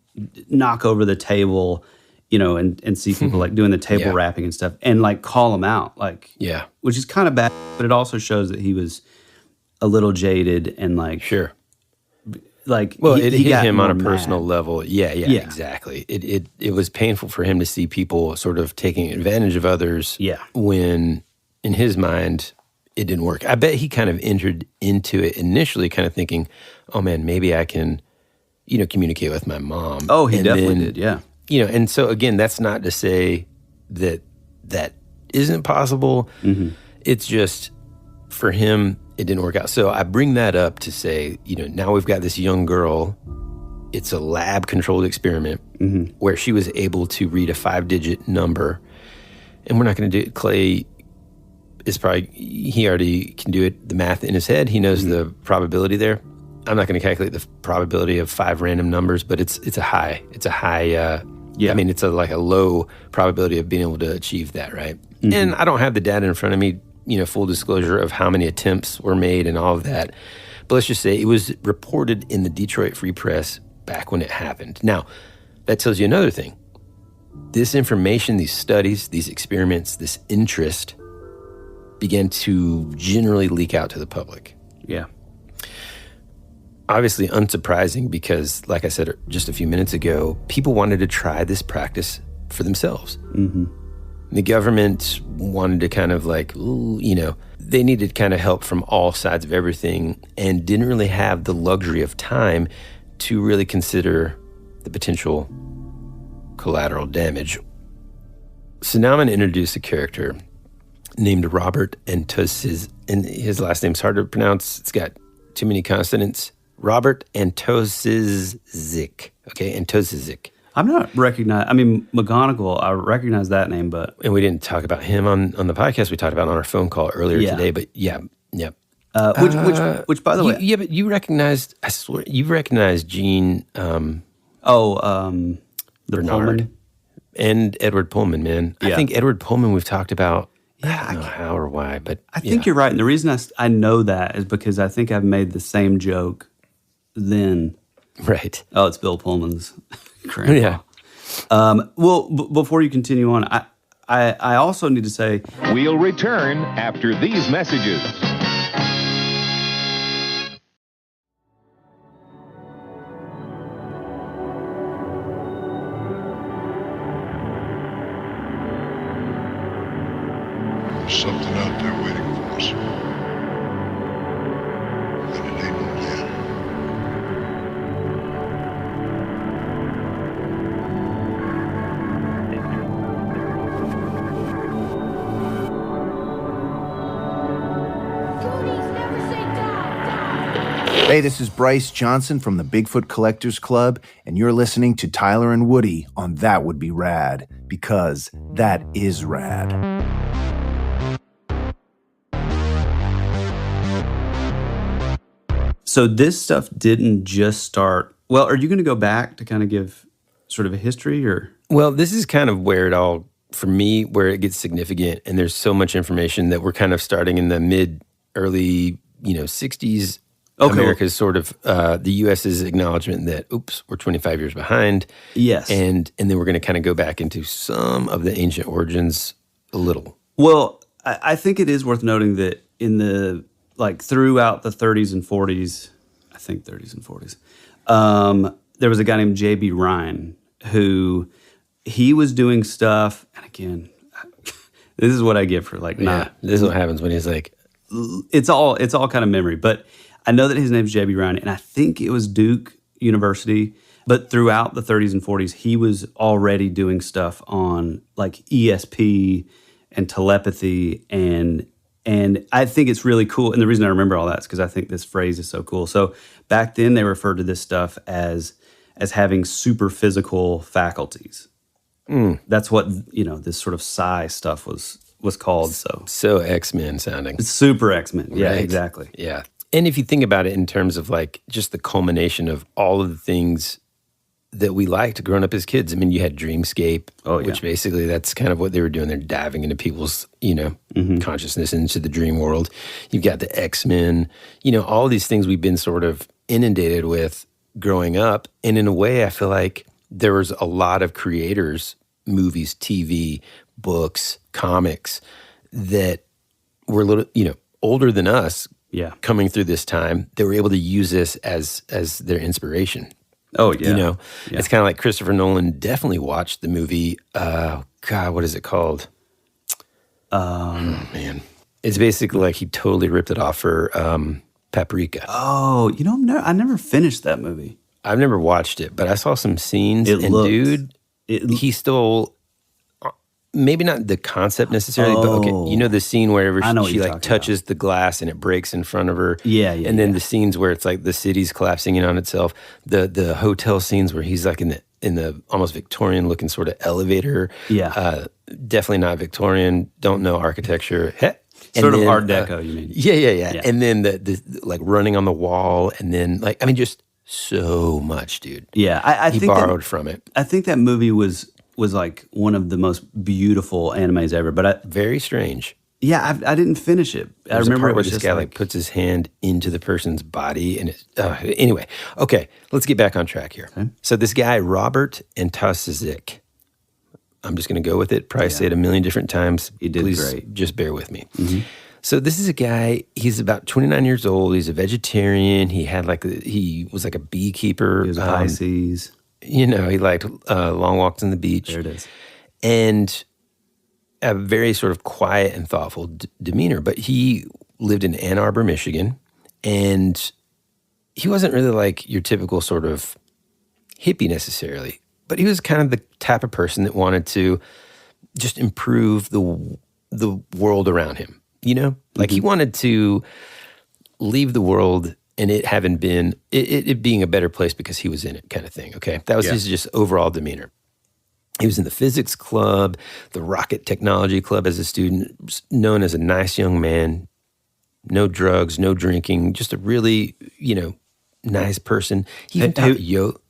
knock over the table, and see people doing the table rapping and stuff, and call them out, which is kind of bad, but it also shows that he was a little jaded and sure. It hit him on a personal level. Yeah, exactly. It was painful for him to see people sort of taking advantage of others. Yeah. When in his mind it didn't work. I bet he kind of entered into it initially kind of thinking, oh man, maybe I can, communicate with my mom. Oh, he definitely did, yeah. And so again, that's not to say that isn't possible. It's just for him, it didn't work out. So I bring that up to say, now we've got this young girl. It's a lab-controlled experiment where she was able to read a 5-digit number. And we're not going to do it, Clay. is probably, he already can do it, the math in his head. He knows the probability there. I'm not going to calculate the probability of 5 random numbers, but it's a high. It's a high, I mean, it's like a low probability of being able to achieve that, right? And I don't have the data in front of me, full disclosure of how many attempts were made and all of that. But let's just say it was reported in the Detroit Free Press back when it happened. Now, that tells you another thing. This information, these studies, these experiments, this interest began to generally leak out to the public. Yeah. Obviously unsurprising because, like I said just a few minutes ago, people wanted to try this practice for themselves. The government wanted to kind of like, they needed kind of help from all sides of everything and didn't really have the luxury of time to really consider the potential collateral damage. So now I'm going to introduce a character named Robert Antosisz, and his last name's hard to pronounce. It's got too many consonants. Robert Antosisz. Okay, Antosisz. I'm not McGonagall, I recognize that name, but... And we didn't talk about him on the podcast. We talked about it on our phone call earlier today, but yeah. Which, by the way... Yeah, but you recognized, I swear, you recognized Gene... Bernard. Pullman? And Edward Pullman, man. I think Edward Pullman we've talked about, I don't know how or why, but I think you're right. And the reason I know that is because I think I've made the same joke then. Right. Oh, it's Bill Pullman's grandpa. Yeah. Before you continue on, I also need to say... We'll return after these messages. There's something out there waiting for us. And it ain't no dead. Hey, this is Bryce Johnson from the Bigfoot Collectors Club, and you're listening to Tyler and Woody on That Would Be Rad, because that is rad. So this stuff didn't just start... Well, are you going to go back to kind of give sort of a history, or... Well, this is kind of where it all, for me, where it gets significant, and there's so much information that we're kind of starting in the early 60s. Okay. America's sort of, the U.S.'s acknowledgement that, we're 25 years behind. Yes. And then we're going to kind of go back into some of the ancient origins a little. Well, I think it is worth noting that in the... throughout the 30s and 40s, I think 30s and 40s, there was a guy named J.B. Ryan who he was doing stuff, and again, this is what I get for this is what happens when he's like... It's all kind of memory, but I know that his name's J.B. Ryan, and I think it was Duke University, but throughout the 30s and 40s, he was already doing stuff on ESP and telepathy and I think it's really cool. And the reason I remember all that is because I think this phrase is so cool. So back then they referred to this stuff as having super physical faculties. That's what, this sort of psi stuff was called. So X-Men sounding. It's super X-Men. Yeah, right? Exactly. Yeah. And if you think about it in terms of just the culmination of all of the things that we liked growing up as kids. I mean, you had Dreamscape, which basically that's kind of what they were doing. They're diving into people's, consciousness into the dream world. You've got the X-Men, all these things we've been sort of inundated with growing up. And in a way, I feel like there was a lot of creators, movies, TV, books, comics that were a little, older than us coming through this time. They were able to use this as their inspiration. Oh, yeah. It's kind of like Christopher Nolan definitely watched the movie, what is it called? Man. It's basically like he totally ripped it off for Paprika. Oh, I never finished that movie. I've never watched it, but I saw some scenes, he stole, maybe not the concept necessarily, but okay, the scene where she touches the glass and it breaks in front of her. And then the scenes where it's like the city's collapsing in on itself. The hotel scenes where he's like in the almost Victorian looking sort of elevator. Yeah. Definitely not Victorian. Don't know architecture. Sort of Art Deco, you mean? Yeah. And then the like running on the wall, and then like, I mean, just so much, dude. Yeah, I he think borrowed from it. I think that movie was like one of the most beautiful animes ever, but very strange. Yeah, I didn't finish it. I remember it where was this just guy like puts his hand into the person's body, and it's anyway. Okay, let's get back on track here. Okay. So this guy Robert Antosizik, I'm just going to go with it. Probably say it a million different times. He did Please great. Just bear with me. Mm-hmm. So this is a guy. He's about 29 years old. He's a vegetarian. He was like a beekeeper. He was a Pisces. You know, he liked long walks on the beach. There it is. And a very sort of quiet and thoughtful demeanor. But he lived in Ann Arbor, Michigan, and he wasn't really like your typical sort of hippie necessarily. But he was kind of the type of person that wanted to just improve the world around him. You know, like he wanted to leave the world and it having been it being a better place because he was in it, kind of thing. Okay, that was his just overall demeanor. He was in the physics club, the rocket technology club as a student, known as a nice young man. No drugs, no drinking, just a really, nice person. He even taught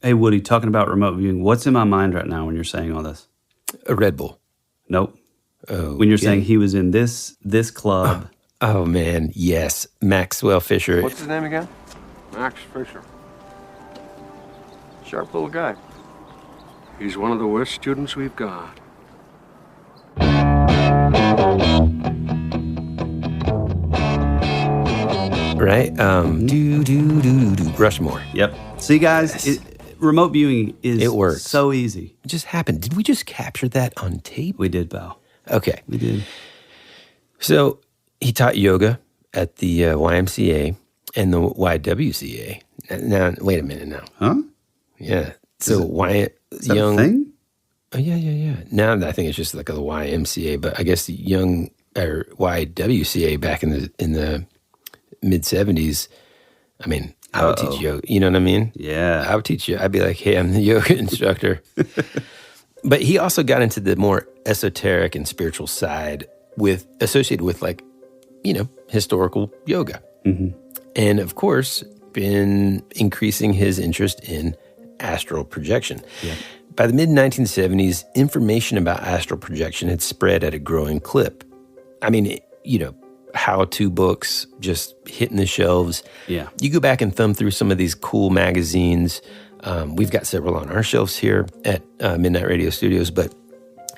Hey, Woody, talking about remote viewing, what's in my mind right now when you're saying all this? A Red Bull. Nope. Oh, when you're saying he was in this club. Oh, man, yes. Maxwell Fisher. What's his name again? Max Fisher. Sharp little guy. He's one of the worst students we've got. Right? Rushmore. Yep. See, guys, remote viewing it works. So easy. It just happened. Did we just capture that on tape? We did, Val. Okay. We did. So he taught yoga at the YMCA and the YWCA. Now, wait a minute now. Huh? Yeah. So is that a thing? Oh, yeah. Now I think it's just like a YMCA, but I guess the young or YWCA back in the mid 70s. I mean, I would teach yoga. You know what I mean? Yeah. I would teach you. I'd be like, hey, I'm the yoga instructor. But he also got into the more esoteric and spiritual side associated with like, historical yoga. Mm-hmm. And of course, been increasing his interest in astral projection. Yeah. By the mid-1970s, information about astral projection had spread at a growing clip. I mean, how-to books just hitting the shelves. Yeah. You go back and thumb through some of these cool magazines. We've got several on our shelves here at Midnight Radio Studios, but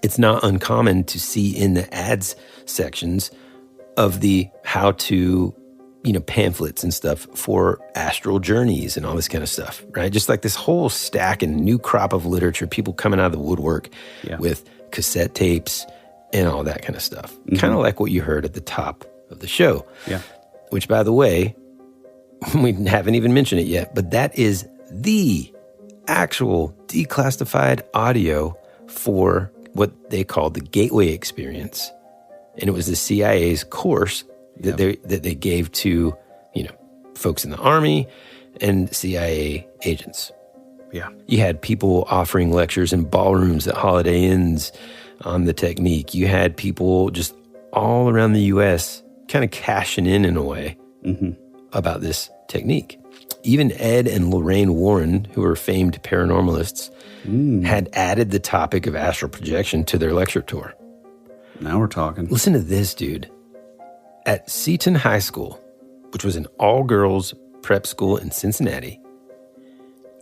it's not uncommon to see in the ads sections of the how-to pamphlets and stuff for astral journeys and all this kind of stuff, right? Just like this whole stack and new crop of literature, people coming out of the woodwork with cassette tapes and all that kind of stuff. Mm-hmm. Kind of like what you heard at the top of the show. Yeah. Which, by the way, we haven't even mentioned it yet, but that is the actual declassified audio for what they called the Gateway Experience. And it was the C.I.A.'s course that they gave to, folks in the Army and CIA agents. Yeah. You had people offering lectures in ballrooms at Holiday Inns on the technique. You had people just all around the U.S. kind of cashing in a way about this technique. Even Ed and Lorraine Warren, who are famed paranormalists, had added the topic of astral projection to their lecture tour. Now we're talking. Listen to this, dude. At Seton High School, which was an all-girls prep school in Cincinnati,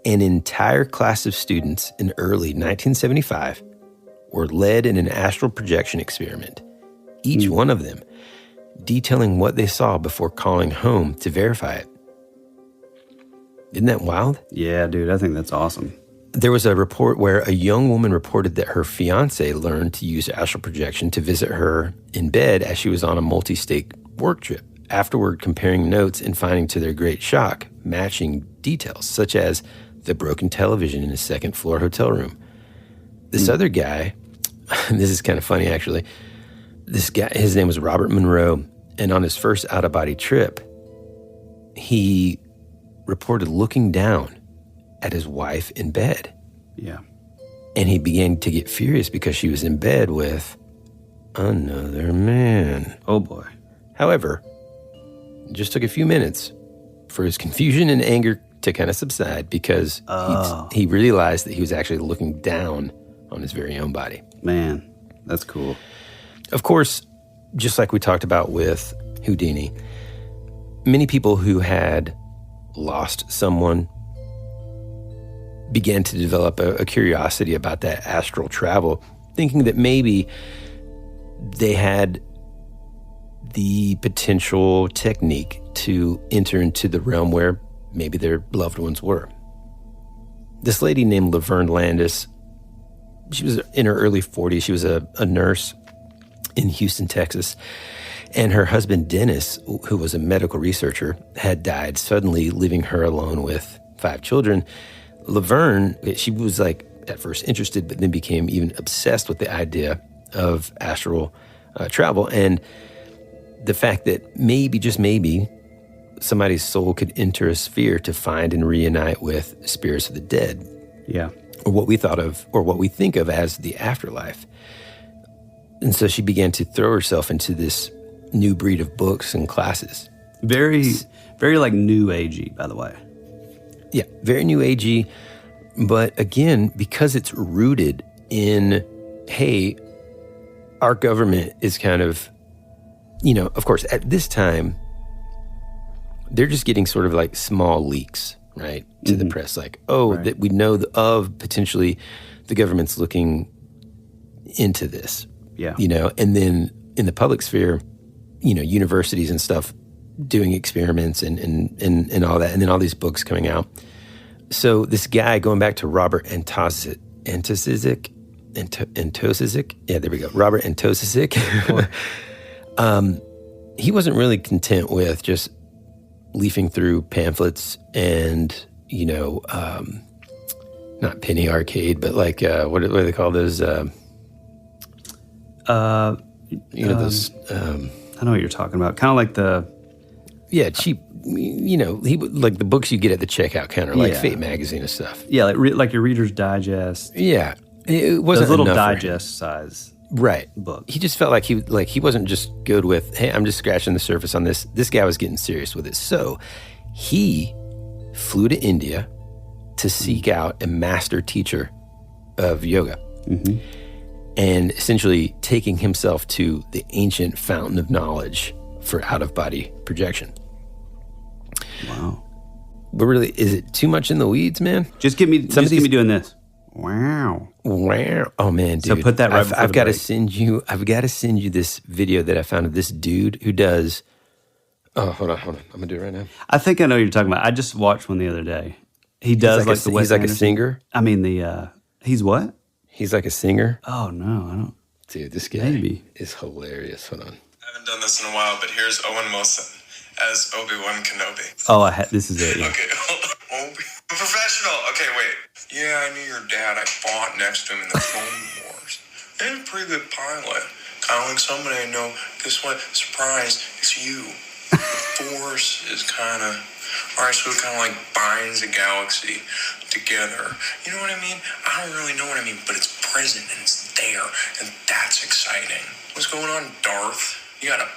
an entire class of students in early 1975 were led in an astral projection experiment, each one of them detailing what they saw before calling home to verify it. Isn't that wild? Yeah, dude, I think that's awesome. There was a report where a young woman reported that her fiance learned to use astral projection to visit her in bed as she was on a multi-state work trip, afterward comparing notes and finding to their great shock matching details, such as the broken television in a second-floor hotel room. This other guy, this is kind of funny actually, this guy, his name was Robert Monroe, and on his first out-of-body trip, he reported looking down at his wife in bed. Yeah. And he began to get furious because she was in bed with another man. Oh boy. However, it just took a few minutes for his confusion and anger to kind of subside because he realized that he was actually looking down on his very own body. Man, that's cool. Of course, just like we talked about with Houdini, many people who had lost someone began to develop a curiosity about that astral travel, thinking that maybe they had the potential technique to enter into the realm where maybe their loved ones were. This lady named Laverne Landis, she was in her early 40s. She was a nurse in Houston, Texas. And her husband, Dennis, who was a medical researcher, had died suddenly, leaving her alone with 5 children. Laverne, she was like at first interested, but then became even obsessed with the idea of astral travel and the fact that maybe, just maybe, somebody's soul could enter a sphere to find and reunite with spirits of the dead. Yeah. Or what we thought of, or what we think of as the afterlife. And so she began to throw herself into this new breed of books and classes. Very like new agey, by the way. Yeah, very new agey. But again, because it's rooted in, hey, our government is kind of, of course, at this time, they're just getting sort of like small leaks, right, to the press. Like, right. That we know of potentially the government's looking into this. Yeah. And then in the public sphere, universities and stuff doing experiments and all that. And then all these books coming out. So this guy, going back to Robert Antosizik. Yeah, there we go. Robert Antosizik. He wasn't really content with just leafing through pamphlets and, not penny arcade, but like, what do they call those? Those. I know what you're talking about. Kind of like cheap. He like the books you get at the checkout counter, like Fate magazine and stuff. Yeah, like your Reader's Digest. Yeah, it wasn't those little enough digest size. Right. Book. He just felt like he wasn't just good with, hey, I'm just scratching the surface on this. This guy was getting serious with it. So he flew to India to seek out a master teacher of yoga. Mm-hmm. And essentially taking himself to the ancient fountain of knowledge for out-of-body projection. Wow. But really, is it too much in the weeds, man? Just give me doing this. Wow. Oh man, dude. So put that right I've got to send you this video that I found of this dude who does. Oh, hold on. I'm gonna do it right now. I think I know what you're talking about. I just watched one the other day. He does like the Wes He's like Anderson. A singer. I mean he's what? He's like a singer. Oh no, I don't. Dude, this guy is hilarious. Hold on. I haven't done this in a while, but here's Owen Wilson as Obi-Wan Kenobi. Oh, this is it. Yeah. Okay, I'm professional. Okay, wait. Yeah, I knew your dad. I fought next to him in the Clone Wars. And a pretty good pilot. Kind of like somebody I know. Guess what? Surprise, it's you. The Force is kind of... Alright, so it kind of like binds a galaxy together. You know what I mean? I don't really know what I mean, but it's present and it's there. And that's exciting. What's going on, Darth? You got a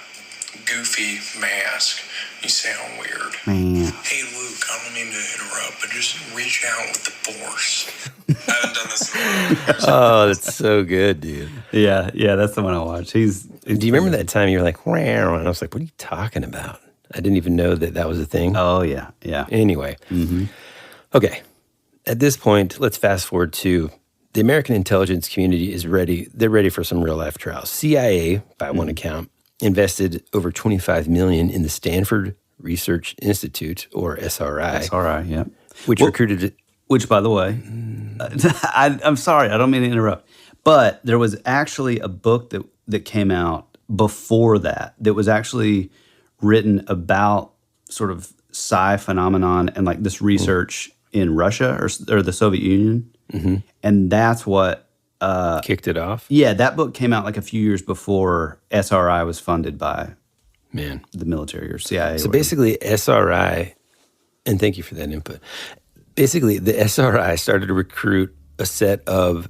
goofy mask. You sound weird. Man. Hey, Luke, I don't mean to interrupt, but just reach out with the Force. I haven't done this in a while. Oh, that's so good, dude. Yeah, that's the one I watched. Do you remember that time you were like, wow, and I was like, what are you talking about? I didn't even know that was a thing. Oh, yeah. Anyway. Mm-hmm. Okay. At this point, let's fast forward to the American intelligence community is ready. They're ready for some real-life trials. C.I.A., by one account, invested over $25 million in the Stanford Research Institute, or SRI. SRI, yeah. Which recruited... Which, by the way, I'm sorry, I don't mean to interrupt, but there was actually a book that came out before that was actually written about sort of psi phenomenon and like this research in Russia or the Soviet Union. Mm-hmm. And that's what... kicked it off? Yeah, that book came out like a few years before SRI was funded by the military or CIA. So basically SRI, and thank you for that input, basically the SRI started to recruit a set of,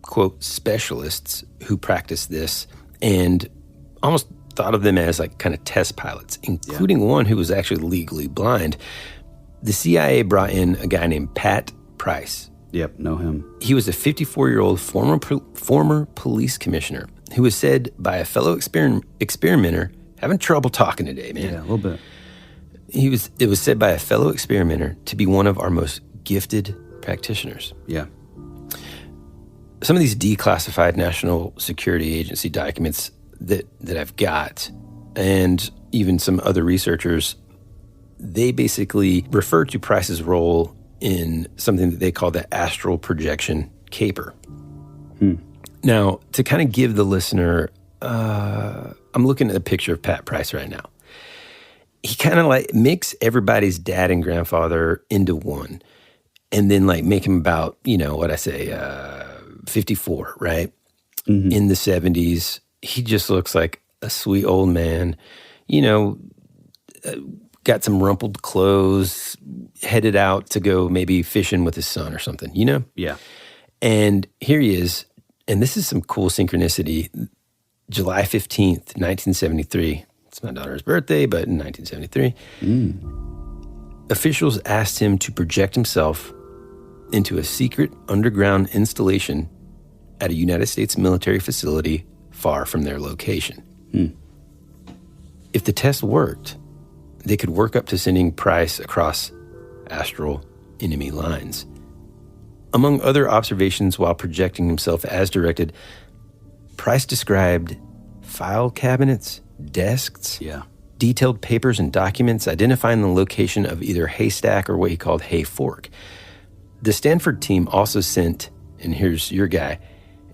quote, specialists who practice this, and almost thought of them as like kind of test pilots, including one who was actually legally blind. The CIA brought in a guy named Pat Price. Yep, know him. He was a 54-year-old former police commissioner who was said by a fellow experimenter, having trouble talking today, man. Yeah, a little bit. It was said by a fellow experimenter to be one of our most gifted practitioners. Yeah. Some of these declassified National Security Agency documents that I've got, and even some other researchers, they basically refer to Price's role in something that they call the astral projection caper. Now, to kind of give the listener, I'm looking at a picture of Pat Price right now. He kind of like makes everybody's dad and grandfather into one, and then like make him about, 54, right? Mm-hmm. In the 70s. He just looks like a sweet old man, got some rumpled clothes, headed out to go maybe fishing with his son or something, Yeah. And here he is, and this is some cool synchronicity. July 15th, 1973. It's my daughter's birthday, but in 1973. Officials asked him to project himself into a secret underground installation at a United States military facility far from their location. If the test worked, they could work up to sending Price across astral enemy lines. Among other observations while projecting himself as directed, Price described file cabinets, desks, detailed papers and documents identifying the location of either haystack or what he called hay fork. The Stanford team also sent, and here's your guy,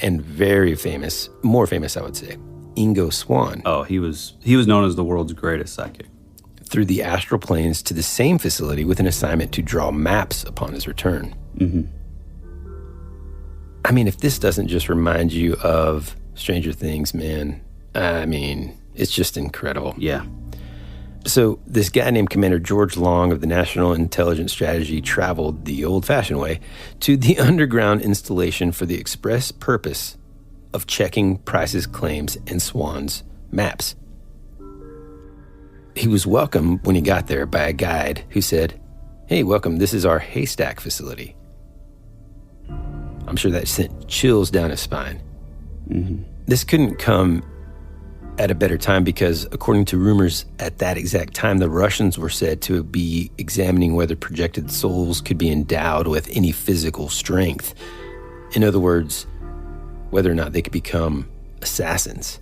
and very famous, more famous I would say, Ingo Swann. Oh, he was known as the world's greatest psychic. Through the astral planes to the same facility with an assignment to draw maps upon his return. Mm-hmm. I mean, if this doesn't just remind you of Stranger Things, man, I mean, it's just incredible. Yeah. So this guy named Commander George Long of the National Intelligence Strategy traveled the old-fashioned way to the underground installation for the express purpose of checking Price's claims and Swann's maps. He was welcomed when he got there by a guide who said, "Hey, welcome, this is our haystack facility." I'm sure that sent chills down his spine. Mm-hmm. This couldn't come at a better time because, according to rumors, at that exact time, the Russians were said to be examining whether projected souls could be endowed with any physical strength. In other words, whether or not they could become assassins.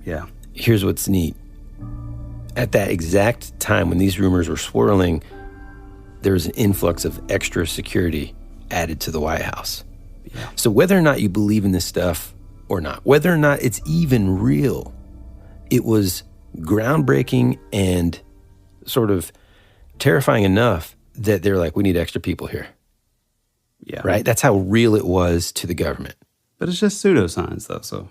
Yeah. Here's what's neat. At that exact time when these rumors were swirling, there was an influx of extra security added to the White House. Yeah. So whether or not you believe in this stuff or not, whether or not it's even real, it was groundbreaking and sort of terrifying enough that they're like, we need extra people here. Yeah. Right? That's how real it was to the government. But it's just pseudoscience, though, so.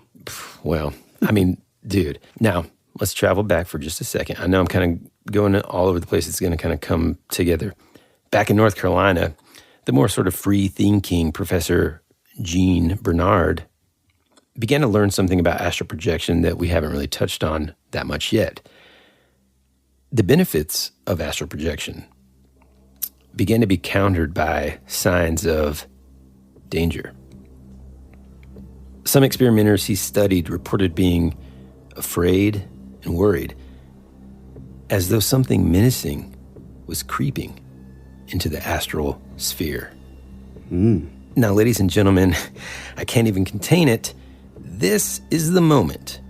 Well, I mean, dude. Now, let's travel back for just a second. I know I'm kind of going all over the place. It's going to kind of come together. Back in North Carolina, the more sort of free-thinking Professor Gene Bernard began to learn something about astral projection that we haven't really touched on that much yet. The benefits of astral projection began to be countered by signs of danger. Some experimenters he studied reported being afraid and worried, as though something menacing was creeping into the astral sphere. Now, ladies and gentlemen, I can't even contain it. This is the moment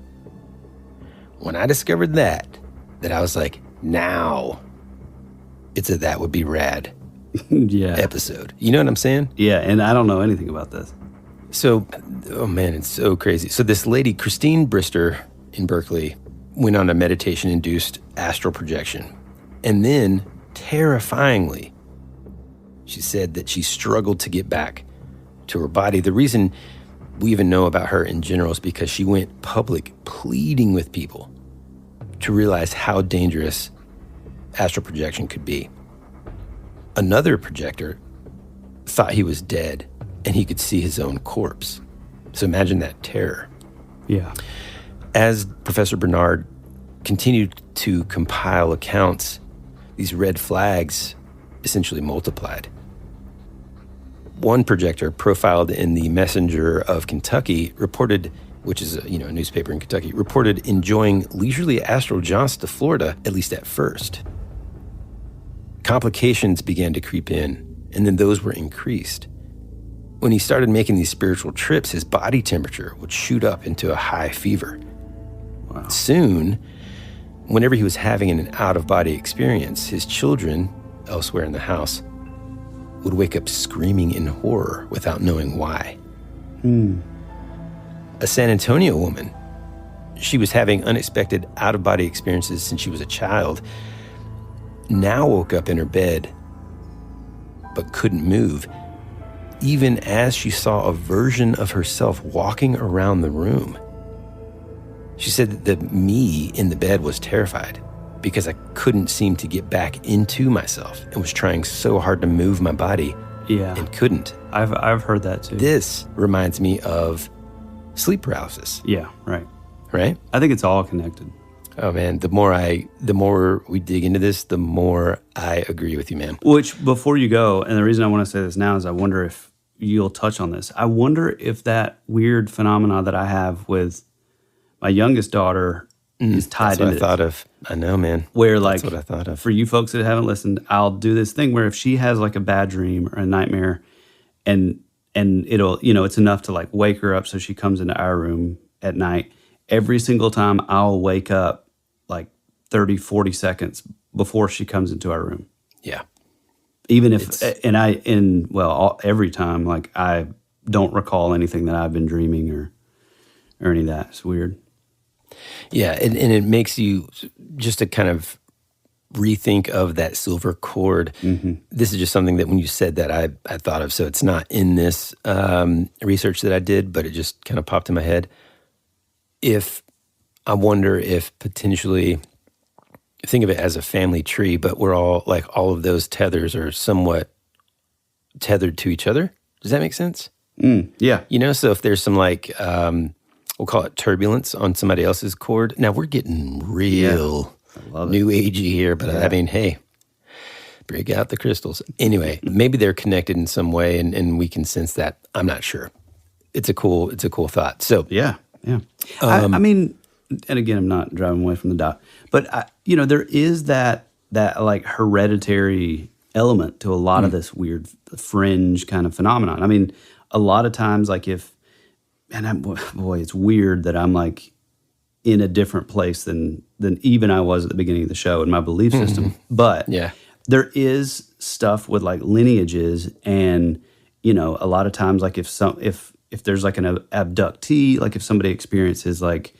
when I discovered that I was like, now it's a That Would Be Rad episode. You know what I'm saying? Yeah, and I don't know anything about this. So, oh man, it's so crazy. So this lady, Christine Brister in Berkeley, went on a meditation-induced astral projection. And then, terrifyingly, she said that she struggled to get back to her body. The reason we even know about her in general is because she went public pleading with people to realize how dangerous astral projection could be. Another projector thought he was dead and he could see his own corpse. So imagine that terror. Yeah. As Professor Bernard continued to compile accounts, these red flags essentially multiplied. One projector profiled in the Messenger of Kentucky reported, which is a newspaper in Kentucky, reported enjoying leisurely astral jaunts to Florida, at least at first. Complications began to creep in, and then those were increased. When he started making these spiritual trips, his body temperature would shoot up into a high fever. Wow. Soon, whenever he was having an out-of-body experience, his children, elsewhere in the house, would wake up screaming in horror without knowing why. A San Antonio woman, she was having unexpected out-of-body experiences since she was a child, now woke up in her bed but couldn't move, even as she saw a version of herself walking around the room. She said that the me in the bed was terrified because I couldn't seem to get back into myself and was trying so hard to move my body and couldn't. I've heard that too. This reminds me of sleep paralysis. Yeah, right. Right? I think it's all connected. Oh man, the more we dig into this, the more I agree with you, man. Which, before you go, and the reason I want to say this now is I wonder if you'll touch on this. I wonder if that weird phenomena that I have with my youngest daughter is tied into That's what I thought of. I know, man. Where that's what I thought of. For you folks that haven't listened, I'll do this thing where if she has like a bad dream or a nightmare, and it'll, it's enough to like wake her up so she comes into our room at night. Every single time I'll wake up like 30, 40 seconds before she comes into our room. Yeah. Even if, every time, like I don't recall anything that I've been dreaming or any of that. It's weird. Yeah, and it makes you just to kind of rethink of that silver cord. Mm-hmm. This is just something that when you said that I thought of. So it's not in this research that I did, but it just kind of popped in my head. I wonder if potentially, think of it as a family tree, but we're all like all of those tethers are somewhat tethered to each other. Does that make sense? Yeah. So if there's some like, we'll call it turbulence on somebody else's cord. Now we're getting real new agey here, but I mean, hey, break out the crystals. Anyway, maybe they're connected in some way and we can sense that. I'm not sure. It's a cool thought. So yeah. I mean, and again, I'm not driving away from the dot, but there is that like hereditary element to a lot of this weird fringe kind of phenomenon. I mean, a lot of times, like it's weird that I'm like in a different place than even I was at the beginning of the show in my belief system. But there is stuff with like lineages, and a lot of times, like if there's like an abductee, like if somebody experiences like,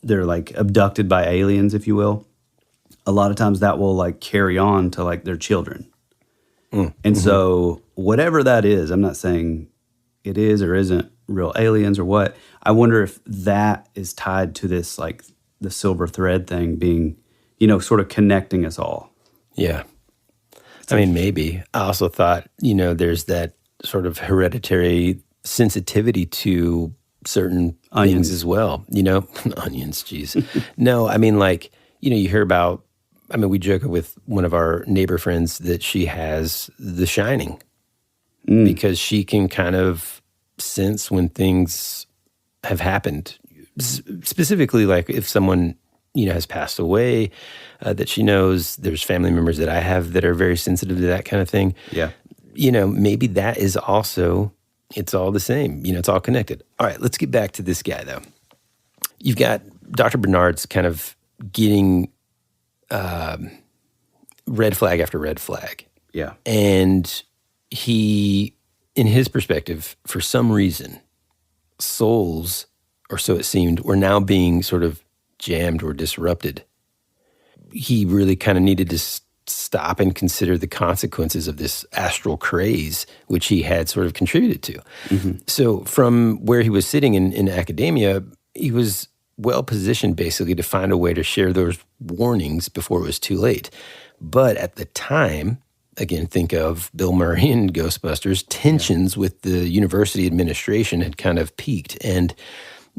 they're like abducted by aliens, if you will, a lot of times that will like carry on to like their children. And so whatever that is, I'm not saying it is or isn't real aliens or what. I wonder if that is tied to this, like the silver thread thing being, sort of connecting us all. Yeah. I mean, maybe. I also thought, there's that sort of hereditary sensitivity to certain things as well. Onions, geez. No, I mean, like, you hear about, we joke with one of our neighbor friends that she has The Shining because she can kind of sense when things have happened. Specifically, like if someone, has passed away, that she knows. There's family members that I have that are very sensitive to that kind of thing. Yeah. Maybe that is also, it's all the same. It's all connected. All right, let's get back to this guy, though. You've got Dr. Bernard's kind of getting red flag after red flag. Yeah. And he, in his perspective, for some reason, souls, or so it seemed, were now being sort of jammed or disrupted. He really kind of needed to stop and consider the consequences of this astral craze, which he had sort of contributed to. Mm-hmm. So from where he was sitting in academia, he was well positioned basically to find a way to share those warnings before it was too late. But at the time, again, think of Bill Murray and Ghostbusters, tensions with the university administration had kind of peaked. And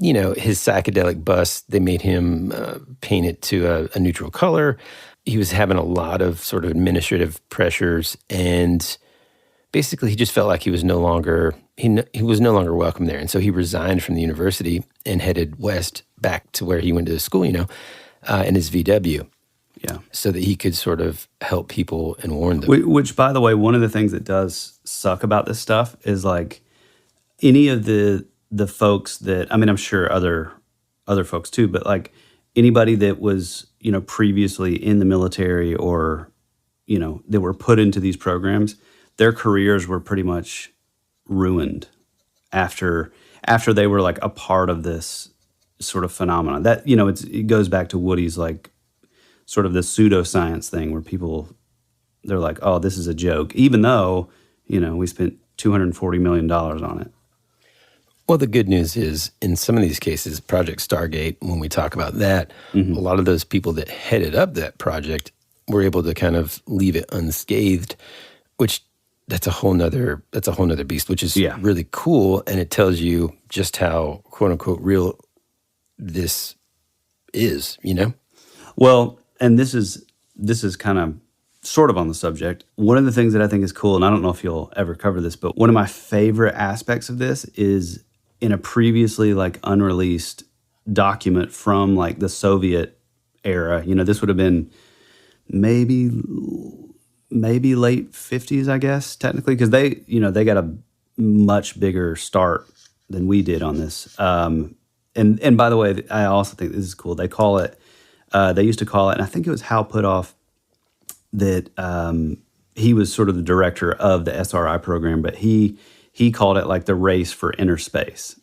his psychedelic bust, they made him paint it to a neutral color. He was having a lot of sort of administrative pressures, and basically he just felt like he was no longer welcome there. And so he resigned from the university and headed west back to where he went to school, in his VW. Yeah. So that he could sort of help people and warn them. Which, by the way, one of the things that does suck about this stuff is like any of the folks that, I mean, I'm sure other folks too, but like anybody that was, previously in the military or, that were put into these programs, their careers were pretty much ruined after they were like a part of this sort of phenomenon. That, it goes back to Woody's like sort of the pseudoscience thing where they're like, oh, this is a joke, even though, we spent $240 million on it. Well, the good news is in some of these cases, Project Stargate, when we talk about that, a lot of those people that headed up that project were able to kind of leave it unscathed, which that's a whole nother beast, which is really cool. And it tells you just how quote unquote real this is, Well, and this is kind of sort of on the subject. One of the things that I think is cool, and I don't know if you'll ever cover this, but one of my favorite aspects of this is in a previously like unreleased document from like the Soviet era. This would have been maybe late 50s, I guess, technically, because they got a much bigger start than we did on this. And by the way, I also think this is cool. They call it, they used to call it, and I think it was Hal Puthoff that he was sort of the director of the SRI program, but he called it like the race for inner space,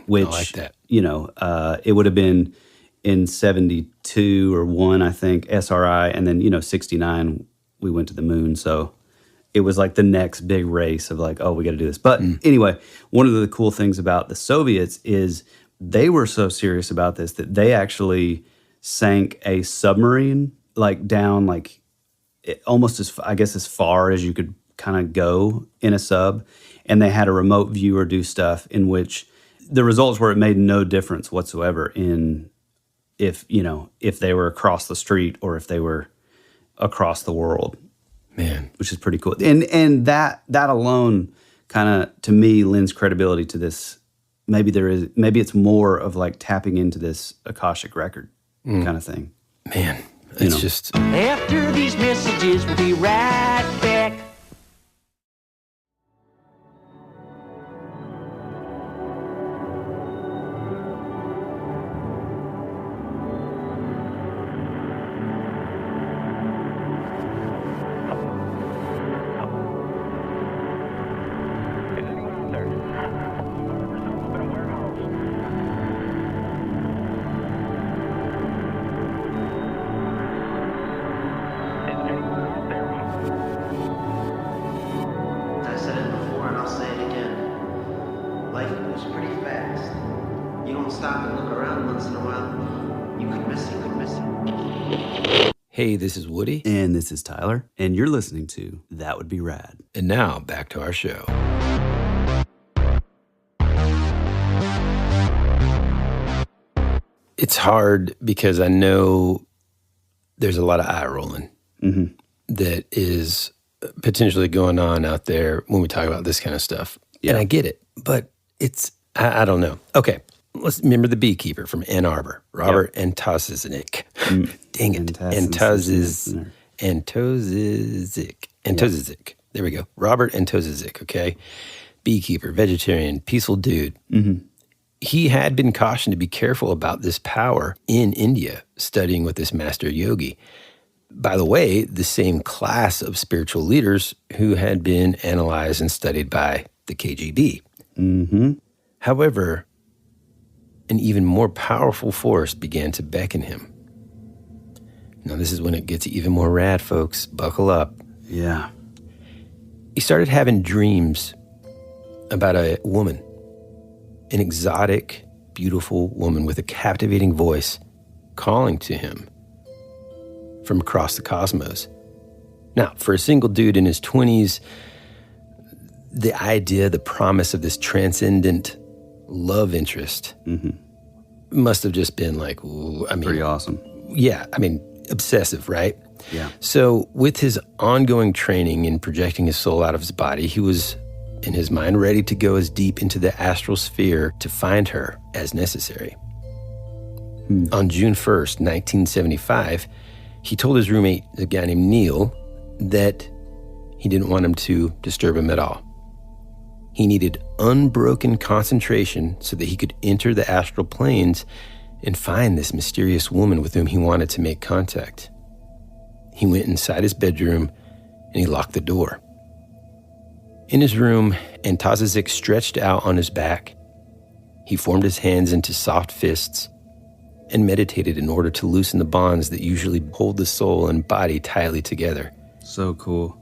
which, I like that. It would have been in 72 or 1, I think, SRI, and then, 69, we went to the moon. So it was like the next big race of like, oh, we got to do this. But anyway, one of the cool things about the Soviets is they were so serious about this that they actually sank a submarine like down like almost as far as you could kind of go in a sub, and they had a remote viewer do stuff in which the results were it made no difference whatsoever in if they were across the street or if they were across the world. Man, which is pretty cool. And that alone kind of to me lends credibility to this. Maybe it's more of like tapping into this Akashic record kind of thing. Man, it's just After these messages, we'll be right back. Hey, this is Woody. And this is Tyler. And you're listening to That Would Be Rad. And now, back to our show. It's hard because I know there's a lot of eye rolling that is potentially going on out there when we talk about this kind of stuff. Yeah. And I get it, but it's, I don't know. Okay. Let's remember the beekeeper from Ann Arbor, Robert Antozizik. Dang it. Antozizik. There we go. Robert Antozizik, okay? Beekeeper, vegetarian, peaceful dude. He had been cautioned to be careful about this power in India, studying with this master yogi. By the way, the same class of spiritual leaders who had been analyzed and studied by the KGB. However, an even more powerful force began to beckon him. Now, this is when it gets even more rad, folks. Buckle up. Yeah. He started having dreams about a woman, an exotic, beautiful woman with a captivating voice calling to him from across the cosmos. Now, for a single dude in his 20s, the idea, the promise of this transcendent love interest must have just been like, ooh, I mean, pretty awesome. Yeah, I mean, obsessive, right? Yeah. So with his ongoing training in projecting his soul out of his body, he was, in his mind, ready to go as deep into the astral sphere to find her as necessary. On June 1st, 1975, he told his roommate, a guy named Neil, that he didn't want him to disturb him at all. He needed unbroken concentration so that he could enter the astral planes and find this mysterious woman with whom he wanted to make contact. He went inside his bedroom and he locked the door. In his room, Antazizic stretched out on his back. He formed his hands into soft fists and meditated in order to loosen the bonds that usually hold the soul and body tightly together. So cool.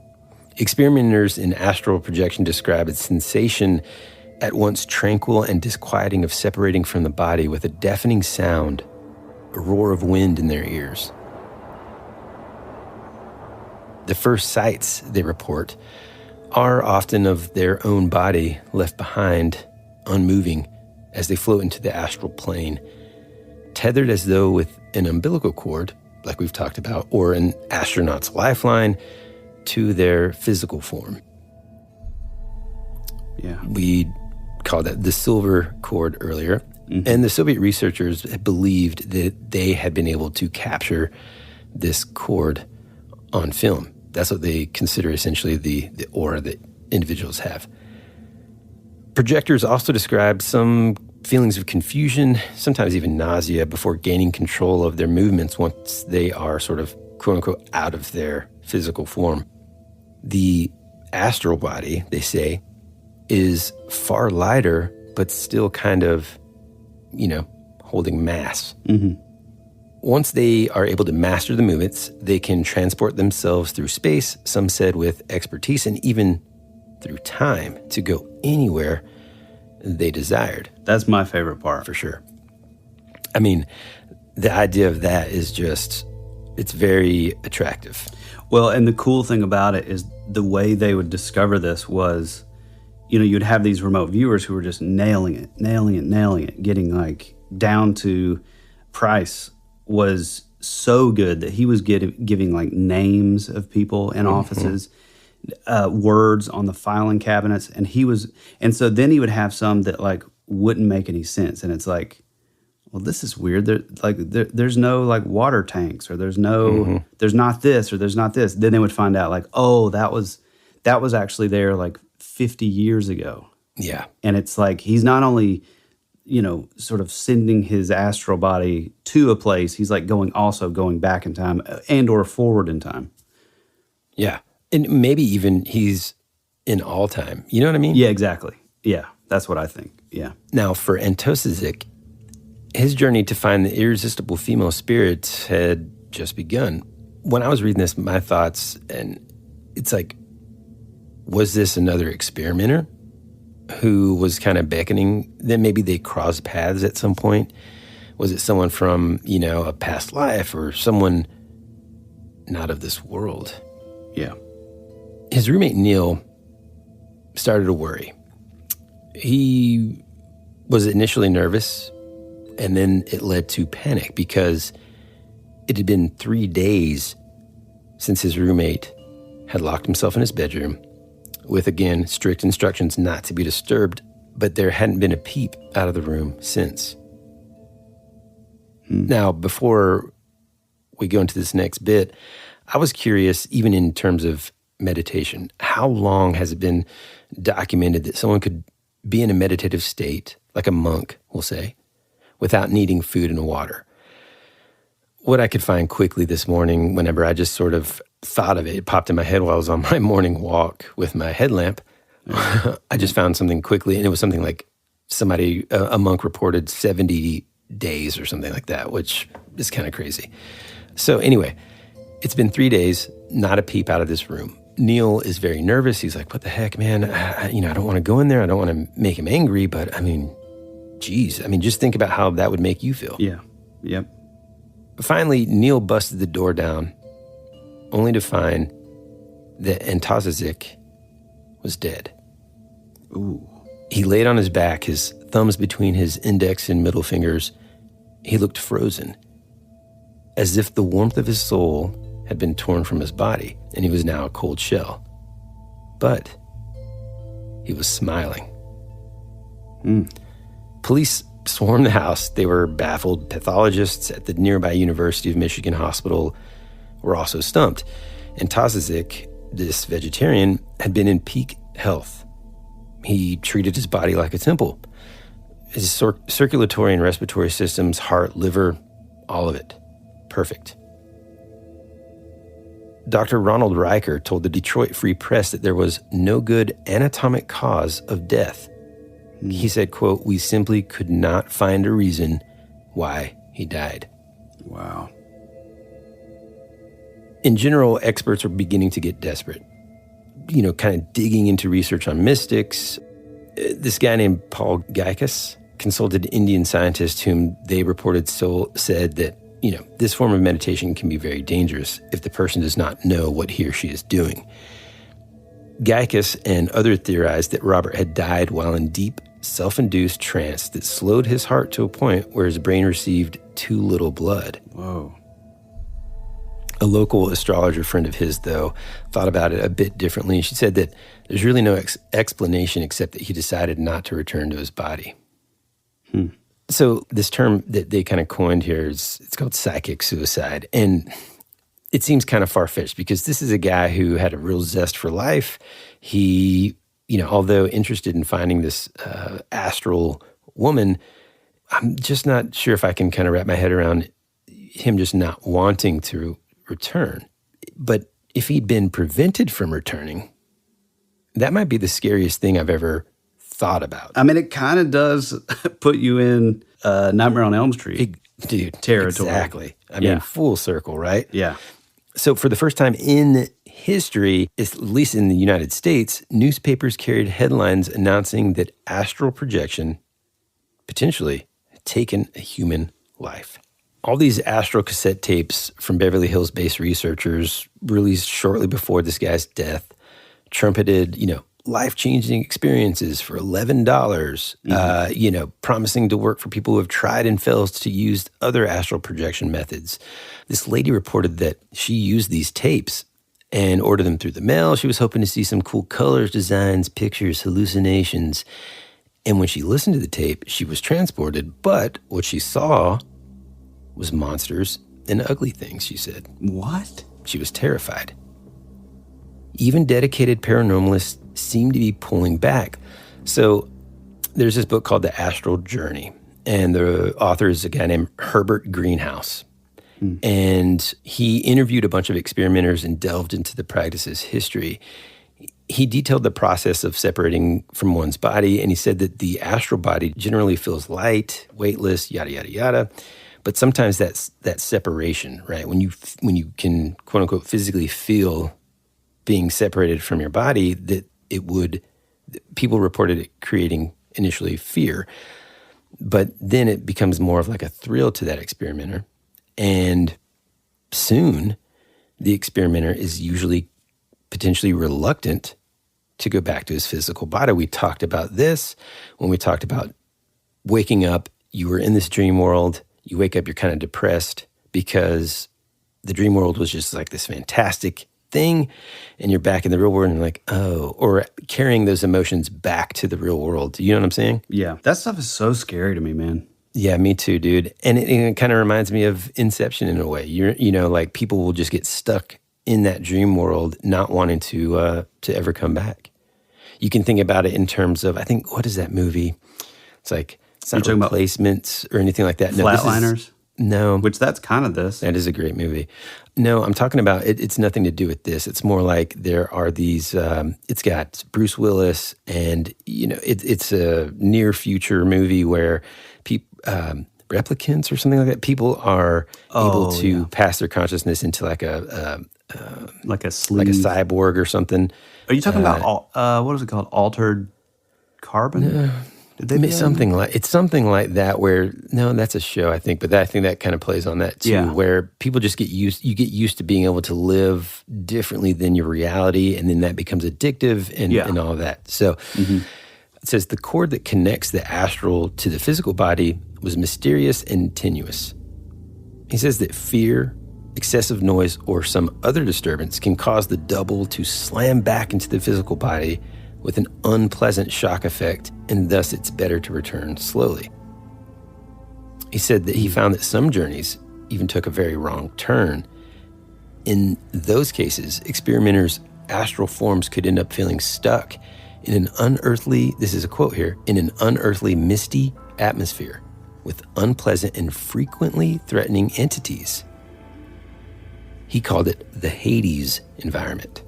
Experimenters in astral projection describe a sensation at once tranquil and disquieting of separating from the body with a deafening sound, a roar of wind in their ears. The first sights, they report, are often of their own body left behind, unmoving, as they float into the astral plane, tethered as though with an umbilical cord, like we've talked about, or an astronaut's lifeline, to their physical form. Yeah. We called that the silver cord earlier. And the Soviet researchers believed that they had been able to capture this cord on film. That's what they consider essentially the aura that individuals have. Projectors also describe some feelings of confusion, sometimes even nausea, before gaining control of their movements once they are sort of, quote unquote, out of their physical form. The astral body, they say, is far lighter, but still kind of, holding mass. Once they are able to master the movements, they can transport themselves through space, some said with expertise, and even through time to go anywhere they desired. That's my favorite part. For sure. I mean, the idea of that is just, it's very attractive. Well, and the cool thing about it is the way they would discover this was, you'd have these remote viewers who were just nailing it, getting like down to Price was so good that he was giving like names of people in offices, words on the filing cabinets, and so then he would have some that like wouldn't make any sense, and it's like, well, this is weird. There's no like water tanks, or there's not this, or there's not this. Then they would find out like, oh, that was actually there like 50 years ago. Yeah. And it's like, he's not only, sort of sending his astral body to a place, he's like also going back in time and or forward in time. Yeah. And maybe even he's in all time. You know what I mean? Yeah, exactly. Yeah. That's what I think. Yeah. Now for Antazizic, his journey to find the irresistible female spirit had just begun. When I was reading this, my thoughts, and it's like, was this another experimenter who was kind of beckoning? Then maybe they crossed paths at some point. Was it someone from, a past life, or someone not of this world? Yeah. His roommate, Neil, started to worry. He was initially nervous, and then it led to panic because it had been 3 days since his roommate had locked himself in his bedroom with, again, strict instructions not to be disturbed, but there hadn't been a peep out of the room since. Now, before we go into this next bit, I was curious, even in terms of meditation, how long has it been documented that someone could be in a meditative state, like a monk, we'll say, without needing food and water? What I could find quickly this morning, whenever I just sort of thought of it, it popped in my head while I was on my morning walk with my headlamp. I just found something quickly, and it was something like a monk reported 70 days or something like that, which is kind of crazy. So anyway, it's been 3 days, not a peep out of this room. Neil is very nervous. He's like, what the heck, man? I don't want to go in there. I don't want to make him angry, but just think about how that would make you feel. Yeah. Yep. Finally, Neil busted the door down, only to find that Antazizic was dead. Ooh. He laid on his back, his thumbs between his index and middle fingers, he looked frozen, as if the warmth of his soul had been torn from his body, and he was now a cold shell. But he was smiling. Police swarmed the house. They were baffled. Pathologists at the nearby University of Michigan hospital were also stumped. And Tazazik, this vegetarian, had been in peak health. He treated his body like a temple. His circulatory and respiratory systems, heart, liver, all of it. Perfect. Dr. Ronald Riker told the Detroit Free Press that there was no good anatomic cause of death. He said, quote, "We simply could not find a reason why he died." Wow. In general, experts are beginning to get desperate. Kind of digging into research on mystics. This guy named Paul Geikus consulted Indian scientists whom they reported said that, this form of meditation can be very dangerous if the person does not know what he or she is doing. Geikus and others theorized that Robert had died while in deep, self-induced trance that slowed his heart to a point where his brain received too little blood. Whoa. A local astrologer friend of his, though, thought about it a bit differently. She said that there's really no explanation except that he decided not to return to his body. So this term that they kind of coined here it's called psychic suicide. And it seems kind of far-fetched because this is a guy who had a real zest for life. He, although interested in finding this astral woman, I'm just not sure if I can kind of wrap my head around him just not wanting to return. But if he'd been prevented from returning, that might be the scariest thing I've ever thought about. I mean, it kind of does put you in Nightmare on Elm Street territory. Exactly. I mean, full circle, right? Yeah. So for the first time in history, at least in the United States, newspapers carried headlines announcing that astral projection potentially had taken a human life. All these astral cassette tapes from Beverly Hills-based researchers released shortly before this guy's death trumpeted, life-changing experiences for $11, promising to work for people who have tried and failed to use other astral projection methods. This lady reported that she used these tapes and ordered them through the mail. She was hoping to see some cool colors, designs, pictures, hallucinations. And when she listened to the tape, she was transported, but what she saw was monsters and ugly things, she said. What? She was terrified. Even dedicated paranormalists seem to be pulling back. So there's this book called The Astral Journey, and the author is a guy named Herbert Greenhouse. And he interviewed a bunch of experimenters and delved into the practice's history. He detailed the process of separating from one's body, and he said that the astral body generally feels light, weightless, yada, yada, yada. But sometimes that separation, right? When you can, quote unquote, physically feel being separated from your body, that people reported it creating initially fear. But then it becomes more of like a thrill to that experimenter. And soon the experimenter is usually potentially reluctant to go back to his physical body. We talked about this when we talked about waking up. You were in this dream world. You wake up, you're kind of depressed because the dream world was just like this fantastic thing, and you're back in the real world and you're like, oh, or carrying those emotions back to the real world. You know what I'm saying? Yeah. That stuff is so scary to me, man. Yeah, me too, dude. And it kind of reminds me of Inception in a way. Like people will just get stuck in that dream world, not wanting to ever come back. You can think about it in terms of, I think, what is that movie? It's like, it's not replacements or anything like that. No, Flatliners? No. Which that's kind of this. That is a great movie. No, I'm talking about, it's nothing to do with this. It's more like there are these, it's got Bruce Willis and, it's a near future movie where replicants or something like that, people are able to pass their consciousness into like a cyborg or something. Are you talking about, what is it called? Altered carbon? It's something like that where, no, that's a show, I think, but I think that kind of plays on that too, where people just get used to being able to live differently than your reality, and then that becomes addictive and all of that. So It says the cord that connects the astral to the physical body was mysterious and tenuous. He says that fear, excessive noise, or some other disturbance can cause the double to slam back into the physical body with an unpleasant shock effect, and thus it's better to return slowly. He said that he found that some journeys even took a very wrong turn. In those cases, experimenters' astral forms could end up feeling stuck in an unearthly, this is a quote here, in an unearthly misty atmosphere with unpleasant and frequently threatening entities. He called it the Hades environment.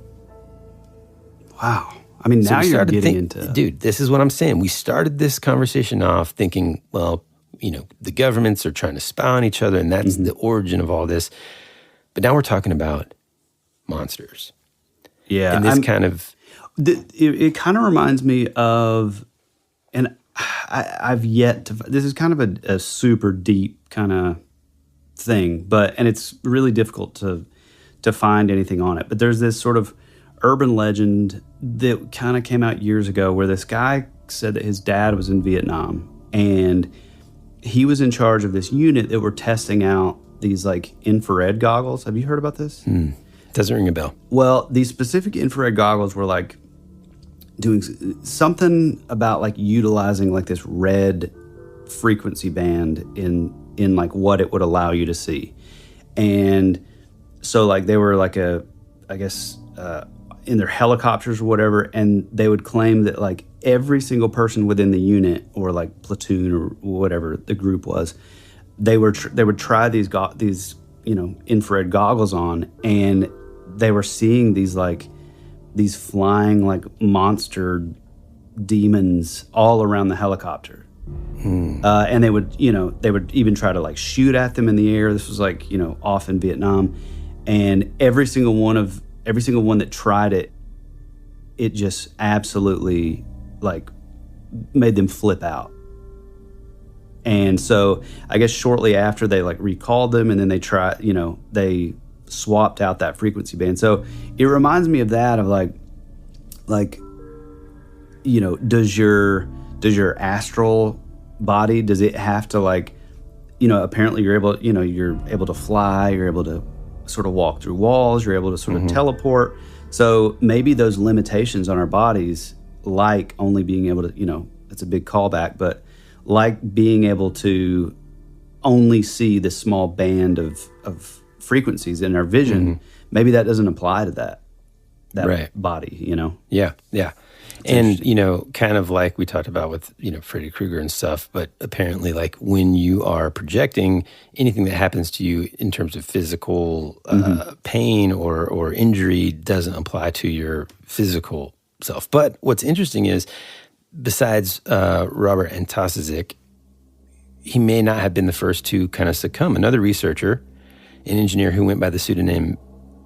Wow. I mean, now you're getting into... Dude, this is what I'm saying. We started this conversation off thinking, well, you know, the governments are trying to spy on each other, and that's the origin of all this. But now we're talking about monsters. Yeah. And this kind of... It kind of reminds me of, and I've yet to... This is kind of a super deep kind of thing, and it's really difficult to find anything on it. But there's this sort of urban legend that kind of came out years ago where this guy said that his dad was in Vietnam, and he was in charge of this unit that were testing out these like infrared goggles. Have you heard about this? Doesn't ring a bell. Well, these specific infrared goggles were like doing something about like utilizing like this red frequency band in like what it would allow you to see. And so like they were like in their helicopters or whatever, and they would claim that like every single person within the unit or like platoon or whatever the group was, they would try these infrared goggles on, and they were seeing these flying like monster demons all around the helicopter. And they would even try to like shoot at them in the air. This was like, off in Vietnam, and every single one that tried it, it just absolutely like made them flip out. And so I guess shortly after they like recalled them, and then they swapped out that frequency band. So it reminds me of that, of does your astral body, does it have to apparently you're able to fly, you're able to sort of walk through walls, you're able to sort of teleport. So maybe those limitations on our bodies, like only being able to, it's a big callback, but like being able to only see this small band of frequencies in our vision, maybe that doesn't apply to that right. body, Yeah. And, kind of like we talked about with, Freddy Krueger and stuff, but apparently like when you are projecting, anything that happens to you in terms of physical pain or injury doesn't apply to your physical self. But what's interesting is, besides Robert Antosazic, he may not have been the first to kind of succumb. Another researcher, an engineer who went by the pseudonym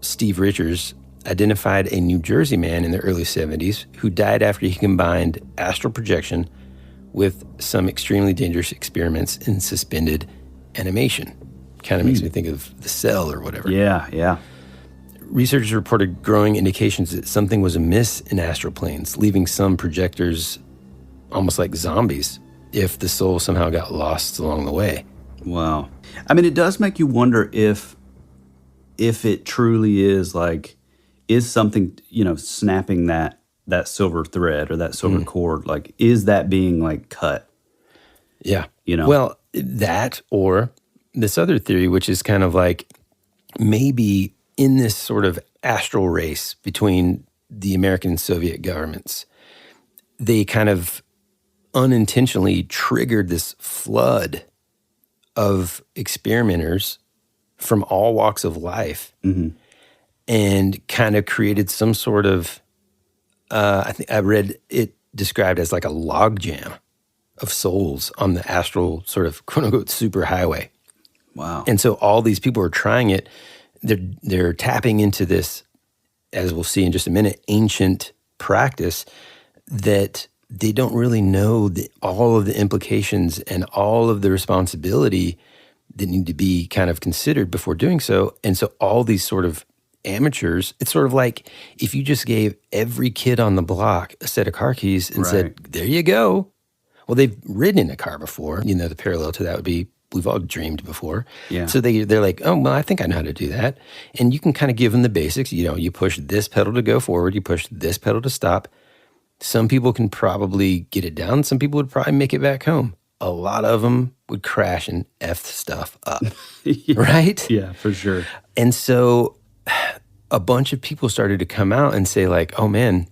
Steve Richards, identified a New Jersey man in the early 70s who died after he combined astral projection with some extremely dangerous experiments in suspended animation. Kind of makes me think of The Cell or whatever. Yeah. Researchers reported growing indications that something was amiss in astral planes, leaving some projectors almost like zombies if the soul somehow got lost along the way. Wow. I mean, it does make you wonder if it truly is is something, snapping that silver thread or that silver cord, is that being cut? Yeah. Well, that or this other theory, which is kind of like maybe in this sort of astral race between the American and Soviet governments, they kind of unintentionally triggered this flood of experimenters from all walks of life. And kind of created some sort of, I think I read it described as like a logjam of souls on the astral sort of quote unquote superhighway. Wow. And so all these people are trying it. They're tapping into this, as we'll see in just a minute, ancient practice that they don't really know all of the implications and all of the responsibility that need to be kind of considered before doing so. And so all these sort of amateurs, it's sort of like if you just gave every kid on the block a set of car keys and said, there you go. Well, they've ridden in a car before. You know, the parallel to that would be we've all dreamed before. Yeah. So they're like, oh, well, I think I know how to do that. And you can kind of give them the basics. You know, you push this pedal to go forward. You push this pedal to stop. Some people can probably get it down. Some people would probably make it back home. A lot of them would crash and F stuff up, right? Yeah, for sure. And so a bunch of people started to come out and say like, oh man,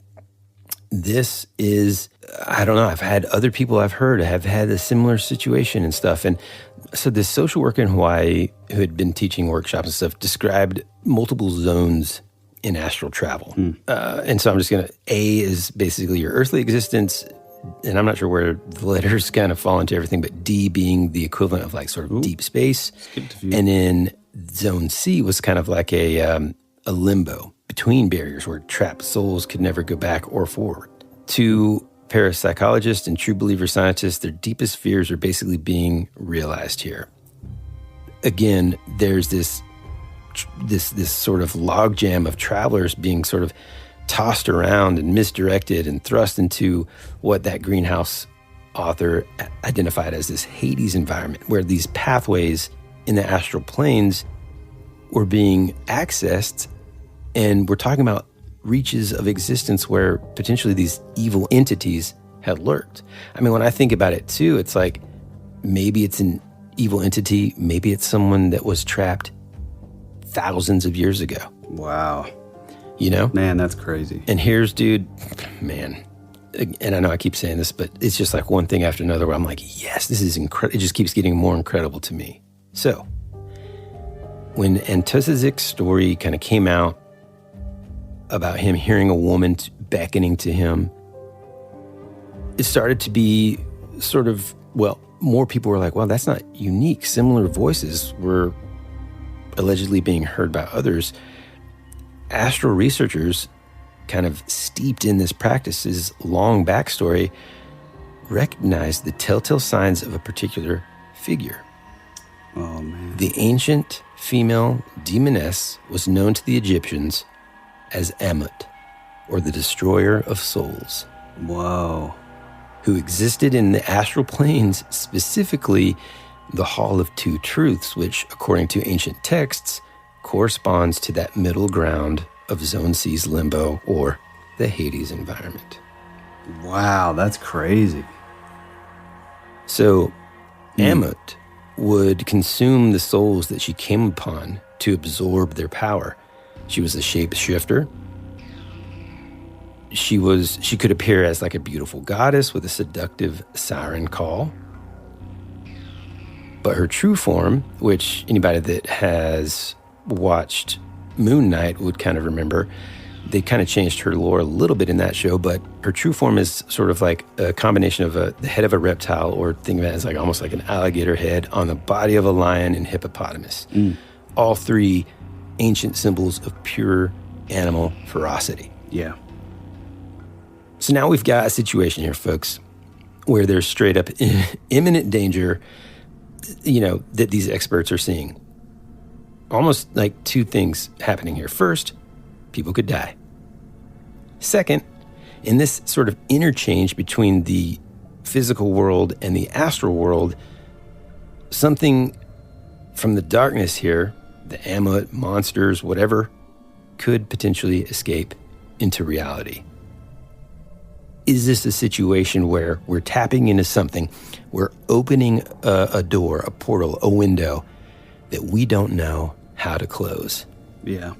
this is, I don't know, I've had other people I've heard have had a similar situation and stuff. And so this social worker in Hawaii who had been teaching workshops and stuff described multiple zones in astral travel. And so I'm just going to, A is basically your earthly existence, and I'm not sure where the letters kind of fall into everything, but D being the equivalent of like sort of deep space. And then zone C was kind of like a limbo between barriers where trapped souls could never go back or forward. To parapsychologists and true believer scientists, their deepest fears are basically being realized here. Again, there's this sort of logjam of travelers being sort of tossed around and misdirected and thrust into what that greenhouse author identified as this Hades environment, where these pathways in the astral planes were being accessed. And we're talking about reaches of existence where potentially these evil entities had lurked. I mean, when I think about it too, it's like maybe it's an evil entity, maybe it's someone that was trapped thousands of years ago. Wow. You know? Man, that's crazy. And here's, dude, man, and I know I keep saying this, but it's just like one thing after another where I'm like, yes, this is incredible. It just keeps getting more incredible to me. So when Antosizic's story kind of came out about him hearing a woman beckoning to him, it started to be sort of, well, more people were like, well, that's not unique. Similar voices were allegedly being heard by others. Astral researchers, kind of steeped in this practice's long backstory, recognized the telltale signs of a particular figure. Oh, man. The ancient female demoness was known to the Egyptians as Amut, or the destroyer of souls. Whoa. Who existed in the astral planes, specifically the Hall of Two Truths, which, according to ancient texts, corresponds to that middle ground of Zone C's limbo, or the Hades environment. Wow, that's crazy. So, Amut would consume the souls that she came upon to absorb their power. She was a shapeshifter. She could appear as like a beautiful goddess with a seductive siren call. But her true form, which anybody that has watched Moon Knight would kind of remember, they kind of changed her lore a little bit in that show, but her true form is sort of like a combination of the head of a reptile, or think of it as like almost like an alligator head on the body of a lion and hippopotamus. All three ancient symbols of pure animal ferocity. Yeah. So now we've got a situation here, folks, where there's straight up imminent danger, you know, that these experts are seeing. Almost like two things happening here. First, people could die. Second, in this sort of interchange between the physical world and the astral world, something from the darkness here, the Amut, monsters, whatever, could potentially escape into reality. Is this a situation where we're tapping into something, we're opening a door, a portal, a window that we don't know how to close? Yeah.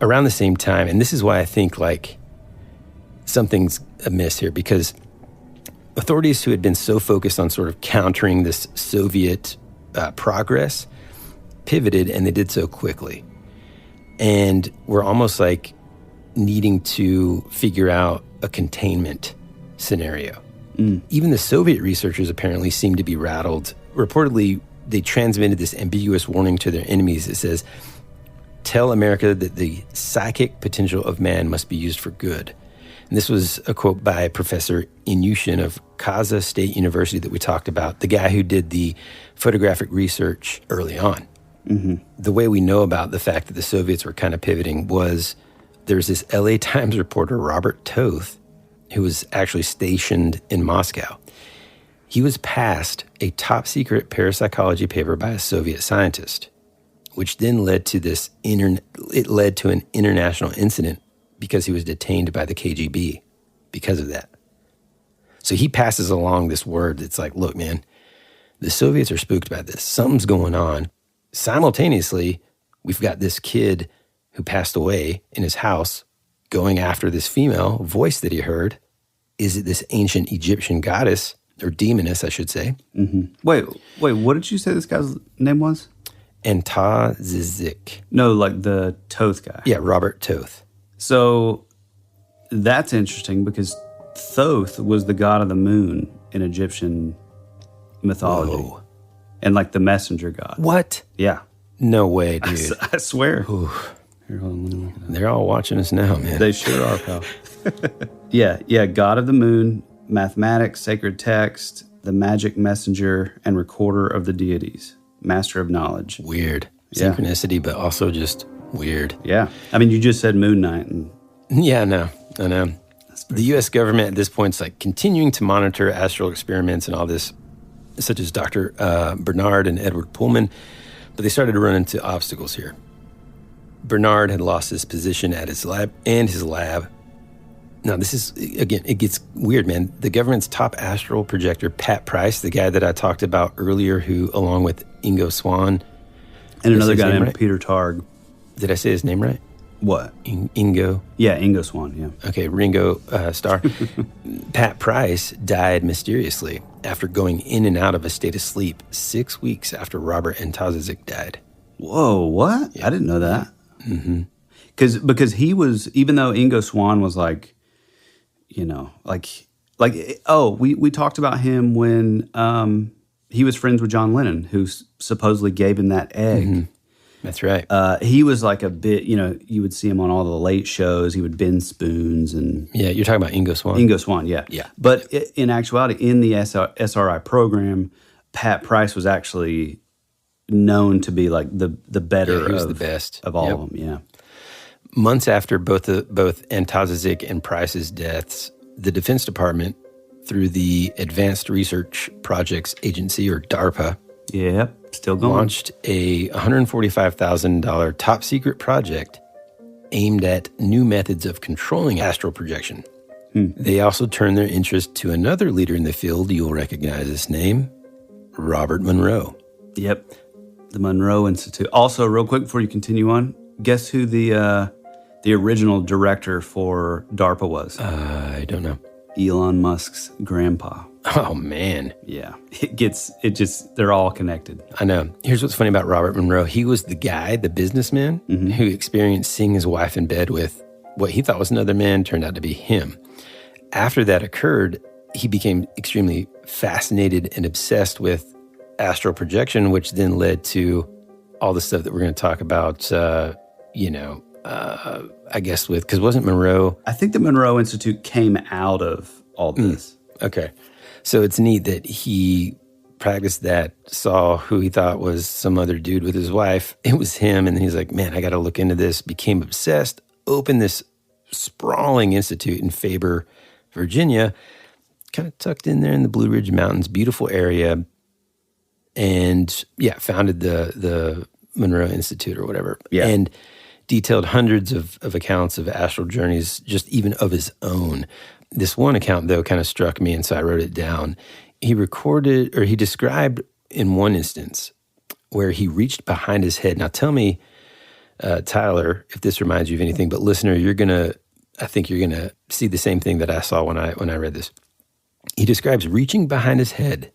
Around the same time, and this is why I think like something's amiss here, because authorities who had been so focused on sort of countering this Soviet progress pivoted, and they did so quickly. And we're almost like needing to figure out a containment scenario. Even the Soviet researchers apparently seem to be rattled. Reportedly, they transmitted this ambiguous warning to their enemies that says, tell America that the psychic potential of man must be used for good. And this was a quote by Professor Inyushin of Kaza State University that we talked about, the guy who did the photographic research early on. The way we know about the fact that the Soviets were kind of pivoting was there's this LA Times reporter, Robert Toth, who was actually stationed in Moscow. He was passed a top-secret parapsychology paper by a Soviet scientist, which then led to an international incident because he was detained by the KGB because of that. So he passes along this word that's like, look, man, the Soviets are spooked by this. Something's going on. Simultaneously, we've got this kid who passed away in his house going after this female voice that he heard. Is it this ancient Egyptian goddess, or demoness, I should say? Wait, what did you say this guy's name was? Antazizik. No, like the Toth guy. Yeah, Robert Toth. So that's interesting because Thoth was the god of the moon in Egyptian mythology. Whoa. And like the messenger god. What? Yeah. No way, dude. I swear. Here, hold on, let me look it up. They're all watching us now, man. They sure are, pal. Yeah, god of the moon, mathematics, sacred text, the magic messenger, and recorder of the deities, master of knowledge. Weird. Yeah. Synchronicity, but also just weird. Yeah. I mean, you just said Moon Knight. And yeah, I know. The U.S. government at this point is like continuing to monitor astral experiments and all this, such as Dr. Bernard and Edward Pullman, but they started to run into obstacles here. Bernard had lost his position at his lab. Now, this is, again, it gets weird, man. The government's top astral projector, Pat Price, the guy that I talked about earlier, who, along with Ingo Swann. And another guy named Peter Targ. Did I say his name right? What? Ingo? Yeah, Ingo Swann, yeah. Okay, Ringo Starr. Pat Price died mysteriously after going in and out of a state of sleep 6 weeks after Robert Antazizik died. Whoa, what? Yeah. I didn't know that. Mm-hmm. Because he was, even though Ingo Swann was like, you know, we talked about him when he was friends with John Lennon, who supposedly gave him that egg. Mm-hmm. That's right. He was like a bit, you know, you would see him on all the late shows. He would bend spoons and... Yeah, you're talking about Ingo Swann. Ingo Swann, yeah. Yeah. But in actuality, in the SRI program, Pat Price was actually known to be like the better he was the best of all of them, yeah. Months after both Antazizik and Price's deaths, the Defense Department, through the Advanced Research Projects Agency, or DARPA, still going, launched a $145,000 top-secret project aimed at new methods of controlling astral projection. They also turned their interest to another leader in the field. You'll recognize his name, Robert Monroe. Yep, the Monroe Institute. Also, real quick before you continue on, guess who the original director for DARPA was? I don't know. Elon Musk's grandpa. Oh, man. Yeah. They're all connected. I know. Here's what's funny about Robert Monroe. He was the guy, the businessman, who experienced seeing his wife in bed with what he thought was another man, turned out to be him. After that occurred, he became extremely fascinated and obsessed with astral projection, which then led to all the stuff that we're going to talk about, I guess because wasn't Monroe... I think the Monroe Institute came out of all this. Okay. So it's neat that he practiced that, saw who he thought was some other dude with his wife. It was him. And then he's like, man, I got to look into this. Became obsessed, opened this sprawling institute in Faber, Virginia, kind of tucked in there in the Blue Ridge Mountains, beautiful area. And founded the Monroe Institute or whatever. Yeah. And detailed hundreds of accounts of astral journeys, just even of his own. This one account, though, kind of struck me, and so I wrote it down. He described in one instance where he reached behind his head. Now tell me, Tyler, if this reminds you of anything, but listener, I think you're gonna see the same thing that I saw when I read this. He describes reaching behind his head,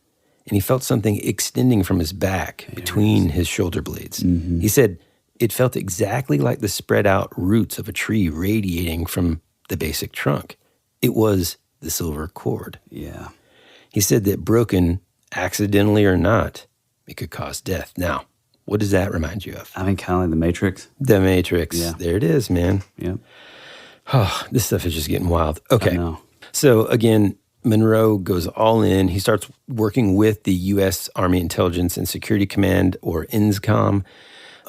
and he felt something extending from his back between his shoulder blades. Mm-hmm. He said, it felt exactly like the spread out roots of a tree radiating from the basic trunk. It was the silver cord. Yeah. He said that broken, accidentally or not, it could cause death. Now, what does that remind you of? I mean, kind of like The Matrix. The Matrix. Yeah. There it is, man. Yep. Oh, this stuff is just getting wild. Okay. I know. So again, Monroe goes all in. He starts working with the U.S. Army Intelligence and Security Command, or INSCOM,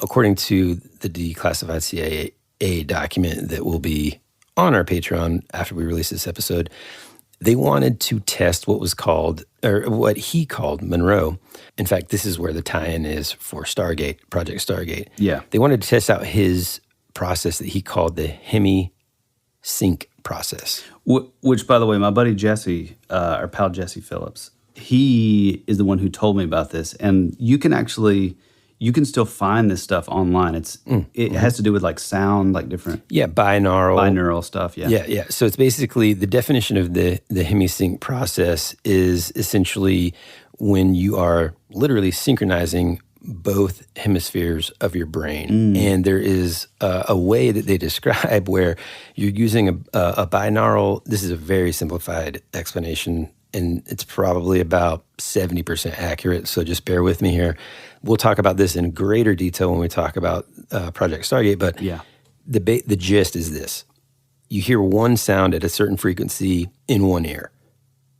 according to the declassified C.I.A. document that will be on our Patreon after we release this episode, they wanted to test what was called, or what he called Monroe. In fact, this is where the tie-in is for Stargate, Project Stargate. Yeah. They wanted to test out his process that he called the hemi-sync process. Which, by the way, my buddy Jesse, our pal Jesse Phillips, he is the one who told me about this. And you can still find this stuff online. It has to do with like sound, like different binaural stuff. Yeah. So it's basically the definition of the hemi-sync process is essentially when you are literally synchronizing both hemispheres of your brain. And there is a way that they describe where you're using a binaural. This is a very simplified explanation, and it's probably about 70% accurate, so just bear with me here. We'll talk about this in greater detail when we talk about Project Stargate, but the gist is this. You hear one sound at a certain frequency in one ear.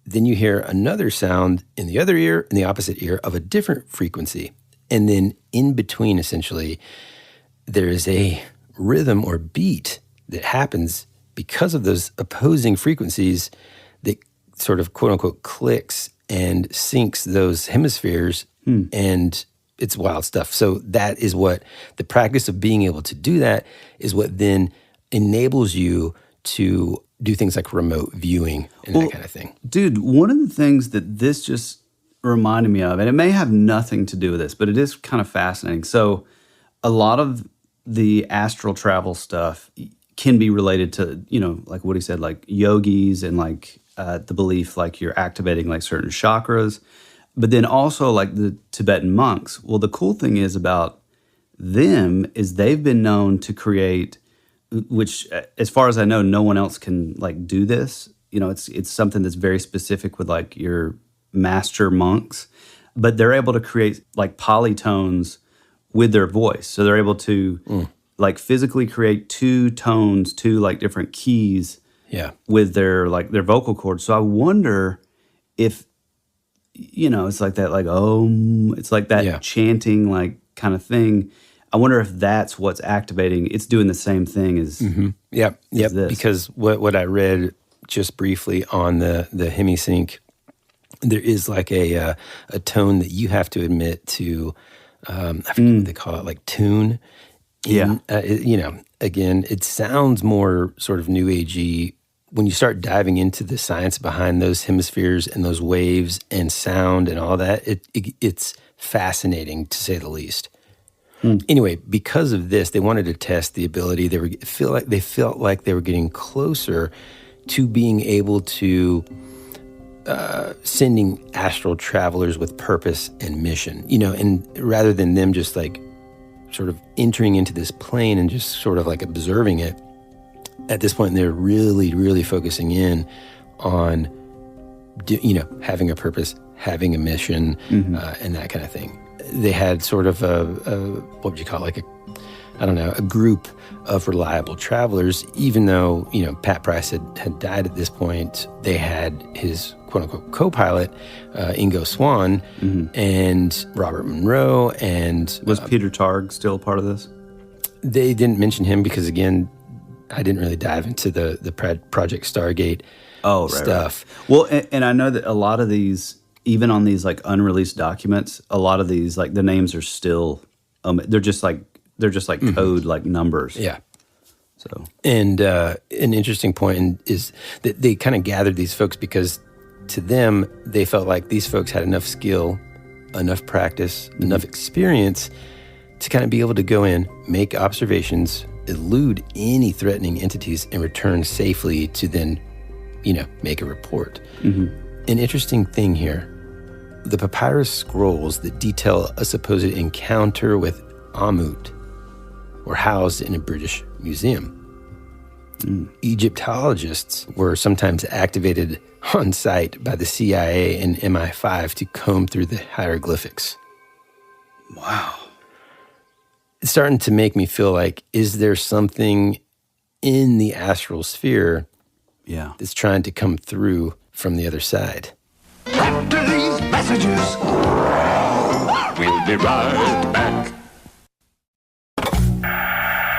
Then you hear another sound in the other ear, in the opposite ear, of a different frequency. And then in between, essentially, there is a rhythm or beat that happens because of those opposing frequencies that sort of quote-unquote clicks and syncs those hemispheres, and it's wild stuff. So that is what the practice of being able to do that is what then enables you to do things like remote viewing and that kind of thing. Dude, one of the things that this just reminded me of, and it may have nothing to do with this, but it is kind of fascinating. So a lot of the astral travel stuff can be related to, like what he said, like yogis and like the belief like you're activating like certain chakras, but then also like the Tibetan monks. Well, the cool thing is about them is they've been known to create, which as far as I know, no one else can like do this. It's something that's very specific with like your master monks, but they're able to create like polytones with their voice. So they're able to like physically create two tones, two like different keys with their vocal cords. So I wonder if, it's like that, like, it's like that chanting, like kind of thing. I wonder if that's what's activating. It's doing the same thing as Yep. this. Because what I read just briefly on the hemi-sync, there is like a tone that you have to admit to, I forget what they call it, like tune. Again, it sounds more sort of new agey. When you start diving into the science behind those hemispheres and those waves and sound and all that, it's fascinating to say the least. Anyway, because of this, they wanted to test the ability. They felt like they were getting closer to being able to sending astral travelers with purpose and mission, and rather than them just like sort of entering into this plane and just sort of like observing it, at this point they're really, really focusing in on, having a purpose, having a mission, and that kind of thing. They had sort of a what would you call it, like a group of reliable travelers, even though, Pat Price had died at this point. They had his quote-unquote co-pilot, Ingo Swann, and Robert Monroe, and... Was Peter Targ still part of this? They didn't mention him because, again, I didn't really dive into the Project Stargate stuff. Right. Well, and I know that a lot of these, even on these like unreleased documents, a lot of these, like the names are still, they're just like code, like numbers. Yeah. So, and an interesting point is that they kind of gathered these folks because to them, they felt like these folks had enough skill, enough practice, enough experience to kind of be able to go in, make observations, elude any threatening entities, and return safely to then, make a report. An interesting thing here, the papyrus scrolls that detail a supposed encounter with Amut were housed in a British museum. Egyptologists were sometimes activated on site by the CIA and MI5 to comb through the hieroglyphics. Wow. It's starting to make me feel like, is there something in the astral sphere that's trying to come through from the other side? After these messages, we'll be right back.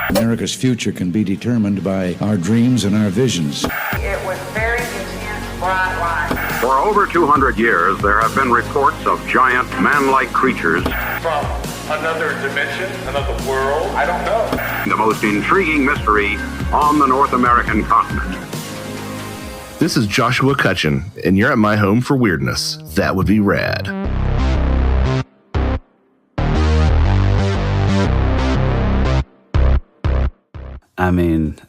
America's future can be determined by our dreams and our visions. It was very intense, bright light. For over 200 years, there have been reports of giant man-like creatures. From another dimension, another world, I don't know. The most intriguing mystery on the North American continent. This is Joshua Cutchin, and you're at my home for weirdness. That would be rad. I mean,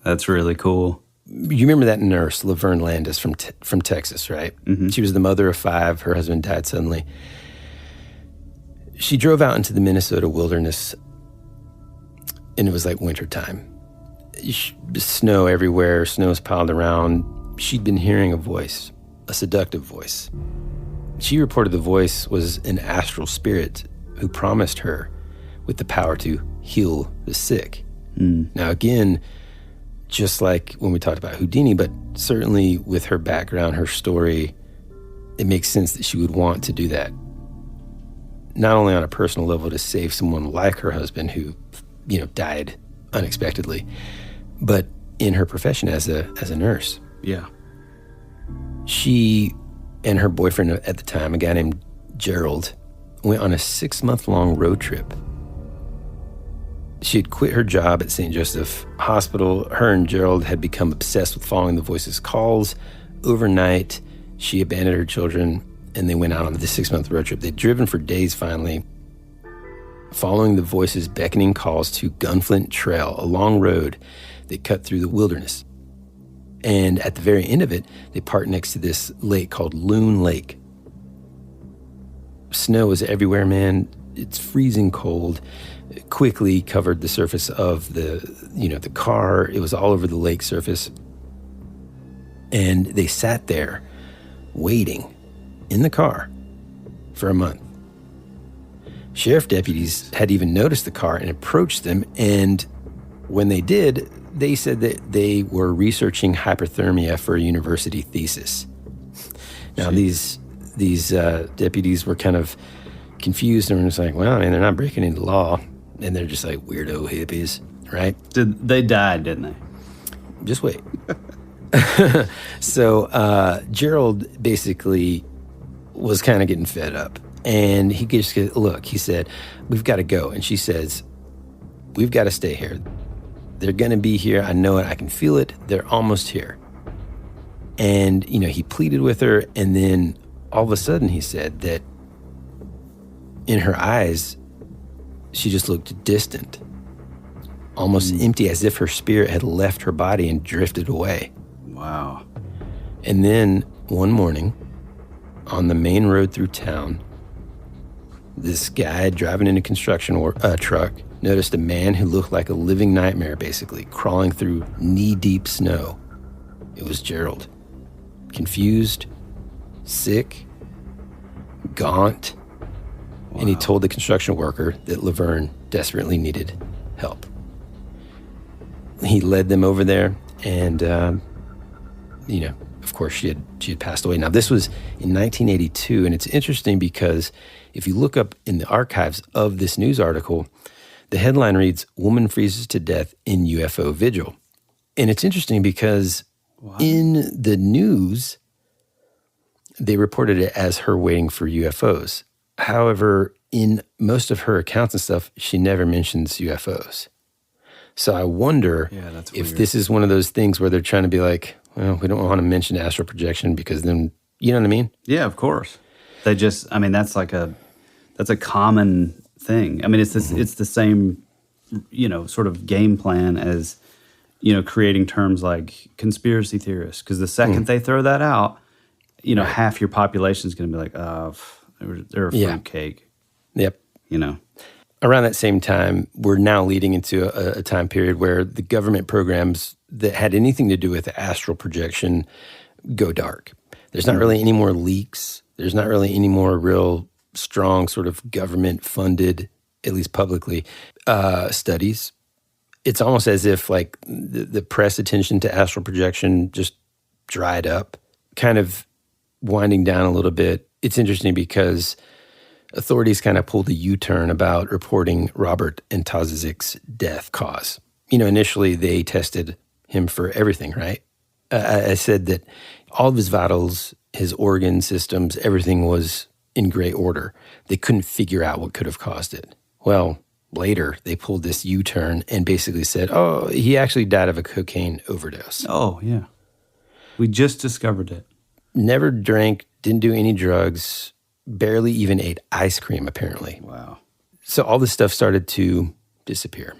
that's really cool. You remember that nurse, Laverne Landis from Texas, right? Mm-hmm. She was the mother of 5. Her husband died suddenly. She drove out into the Minnesota wilderness, and it was like wintertime. Snow everywhere, snow's piled around. She'd been hearing a voice, a seductive voice. She reported the voice was an astral spirit who promised her with the power to heal the sick. Now, again, just like when we talked about Houdini, but certainly with her background, her story, it makes sense that she would want to do that. Not only on a personal level to save someone like her husband who, died unexpectedly, but in her profession as a nurse. Yeah. She and her boyfriend at the time, a guy named Gerald, went on a 6-month-long road trip. She had quit her job at St. Joseph Hospital. Her and Gerald had become obsessed with following the voice's calls. Overnight, she abandoned her children, and they went out on this 6-month road trip. They'd driven for days, finally, following the voice's beckoning calls to Gunflint Trail, a long road that cut through the wilderness. And at the very end of it, they parked next to this lake called Loon Lake. Snow is everywhere, man. It's freezing cold. It quickly covered the surface of the car. It was all over the lake surface. And they sat there waiting in the car for a month. Sheriff deputies had even noticed the car and approached them. And when they did, they said that they were researching hyperthermia for a university thesis. Now, these deputies were kind of confused and were just like, well, I mean, they're not breaking any law. And they're just like weirdo hippies, right? They died, didn't they? Just wait. So Gerald basically was kind of getting fed up. And he just look, he said, we've got to go. And she says, we've got to stay here. They're going to be here. I know it. I can feel it. They're almost here. And, he pleaded with her. And then all of a sudden he said that in her eyes, she just looked distant, almost empty, as if her spirit had left her body and drifted away. Wow. And then one morning, on the main road through town, this guy driving in a construction truck noticed a man who looked like a living nightmare, basically, crawling through knee-deep snow. It was Gerald. Confused, sick, gaunt. Wow. And he told the construction worker that Laverne desperately needed help. He led them over there, and, of course, she had passed away. Now, this was in 1982, and it's interesting because if you look up in the archives of this news article, the headline reads, "Woman freezes to death in UFO vigil." And it's interesting because in the news, they reported it as her waiting for UFOs. However, in most of her accounts and stuff, she never mentions UFOs. So I wonder if this is one of those things where they're trying to be like, well, we don't want to mention astral projection because then, you know what I mean? Yeah, of course. They just, that's a common thing. I mean, it's the same, sort of game plan as, creating terms like conspiracy theorists. Because the second they throw that out, half your population is going to be like, oh, they're a fruitcake. Yep. Around that same time, we're now leading into a time period where the government programs that had anything to do with astral projection go dark. There's not really any more leaks. There's not really any more real strong sort of government-funded, at least publicly, studies. It's almost as if like the press attention to astral projection just dried up, kind of winding down a little bit. It's interesting because authorities kind of pulled a U-turn about reporting Robert Antozic's death cause. Initially they tested him for everything, right? I said that all of his vitals, his organ systems, everything was in great order. They couldn't figure out what could have caused it. Well, later they pulled this U-turn and basically said, oh, he actually died of a cocaine overdose. Oh, yeah. We just discovered it. Never drank, didn't do any drugs, barely even ate ice cream, apparently. Wow. So all this stuff started to disappear.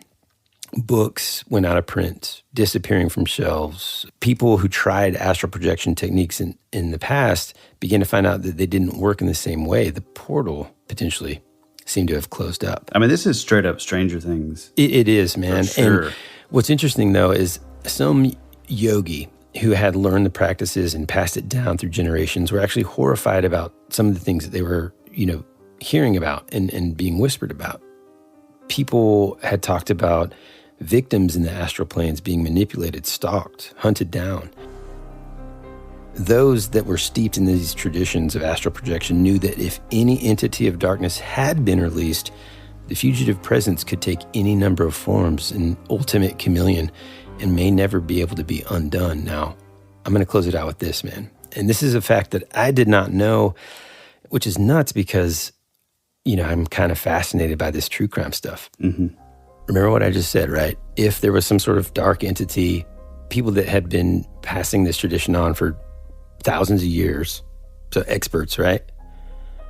Books went out of print, disappearing from shelves. People who tried astral projection techniques in the past began to find out that they didn't work in the same way. The portal potentially seemed to have closed up. I mean, this is straight up Stranger Things. It is, man. For sure. And what's interesting, though, is some yogi who had learned the practices and passed it down through generations were actually horrified about some of the things that they were, hearing about and being whispered about. People had talked about victims in the astral planes being manipulated, stalked, hunted down. Those that were steeped in these traditions of astral projection knew that if any entity of darkness had been released, the fugitive presence could take any number of forms, an ultimate chameleon, and may never be able to be undone. Now, I'm going to close it out with this, man. And this is a fact that I did not know, which is nuts because, I'm kind of fascinated by this true crime stuff. Mm-hmm. Remember what I just said, right? If there was some sort of dark entity, people that had been passing this tradition on for thousands of years, so experts, right,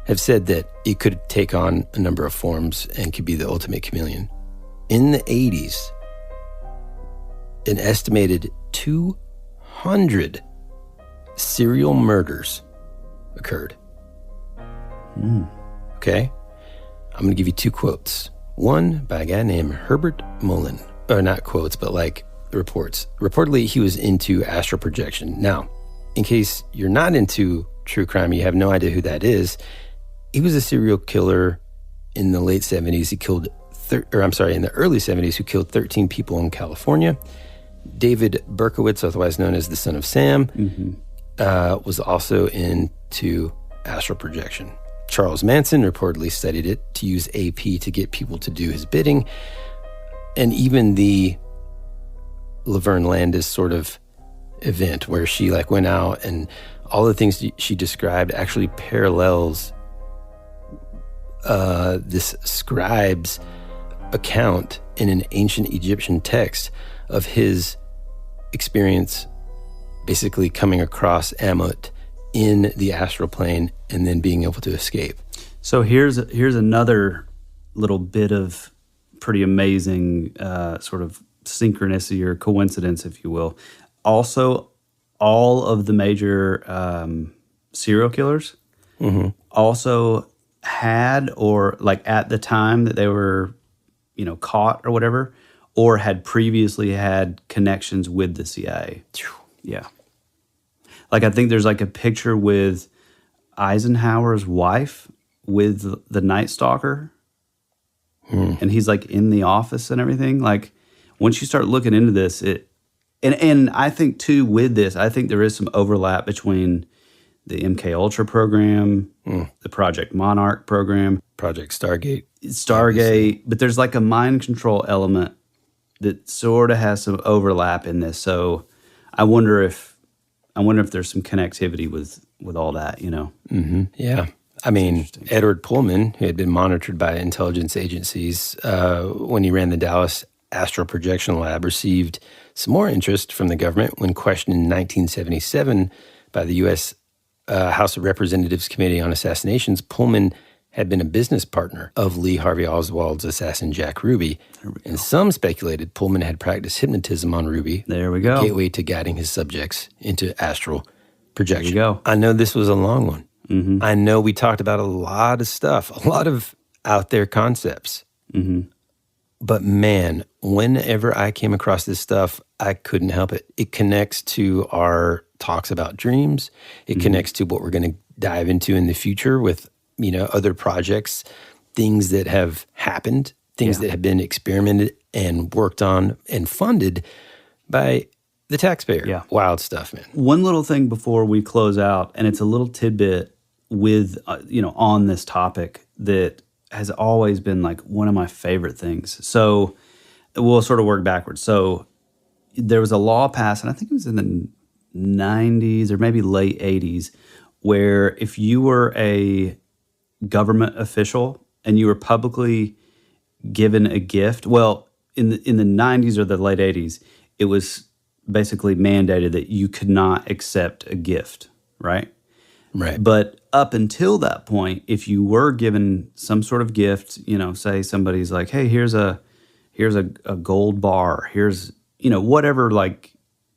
have said that it could take on a number of forms and could be the ultimate chameleon. In the 80s, an estimated 200 serial murders occurred. Okay? I'm going to give you two quotes. One by a guy named Herbert Mullen. Or not quotes, but like reports. Reportedly, he was into astral projection. Now, in case you're not into true crime, you have no idea who that is, he was a serial killer in the late 70s. He killed, in the early 70s, who killed 13 people in California. David Berkowitz, otherwise known as the Son of Sam, was also into astral projection. Charles Manson reportedly studied it to use AP to get people to do his bidding. And even the Laverne Landis sort of event where she went out and all the things she described actually parallels this scribe's account in an ancient Egyptian text of his experience basically coming across Amut in the astral plane and then being able to escape. So here's another little bit of pretty amazing sort of synchronicity or coincidence, if you will. Also, all of the major serial killers also had, or at the time that they were, caught or whatever, or had previously had connections with the CIA. Yeah. I think there's a picture with Eisenhower's wife with the Night Stalker. And he's in the office and everything. Once you start looking into this, and I think too with this, I think there is some overlap between the MK Ultra program, the Project Monarch program, Project Stargate, but there's a mind control element that sort of has some overlap in this. So I wonder if there's some connectivity with all that, Yeah. I mean, Edward Pullman, who had been monitored by intelligence agencies when he ran the Dallas Astral Projection Lab, received some more interest from the government when questioned in 1977 by the U.S. House of Representatives Committee on Assassinations. Pullman had been a business partner of Lee Harvey Oswald's assassin Jack Ruby, and some speculated Pullman had practiced hypnotism on Ruby. There we go. Gateway to guiding his subjects into astral projection. There you go. I know this was a long one. I know we talked about a lot of stuff, a lot of out there concepts. But man, whenever I came across this stuff, I couldn't help it. It connects to our talks about dreams. It connects to what we're going to dive into in the future with, other projects, things that have happened, things that have been experimented and worked on and funded by the taxpayer. Yeah. Wild stuff, man. One little thing before we close out, and it's a little tidbit with, on this topic. that has always been like one of my favorite things. So we'll sort of work backwards. So there was a law passed, and I think it was in the 90s or maybe late 80s, where if you were a government official and you were publicly given a gift, well, in the 90s or the late 80s, it was basically mandated that you could not accept a gift, right? Right. But up until that point, if you were given some sort of gift, say somebody's like, hey, here's a gold bar, here's, whatever like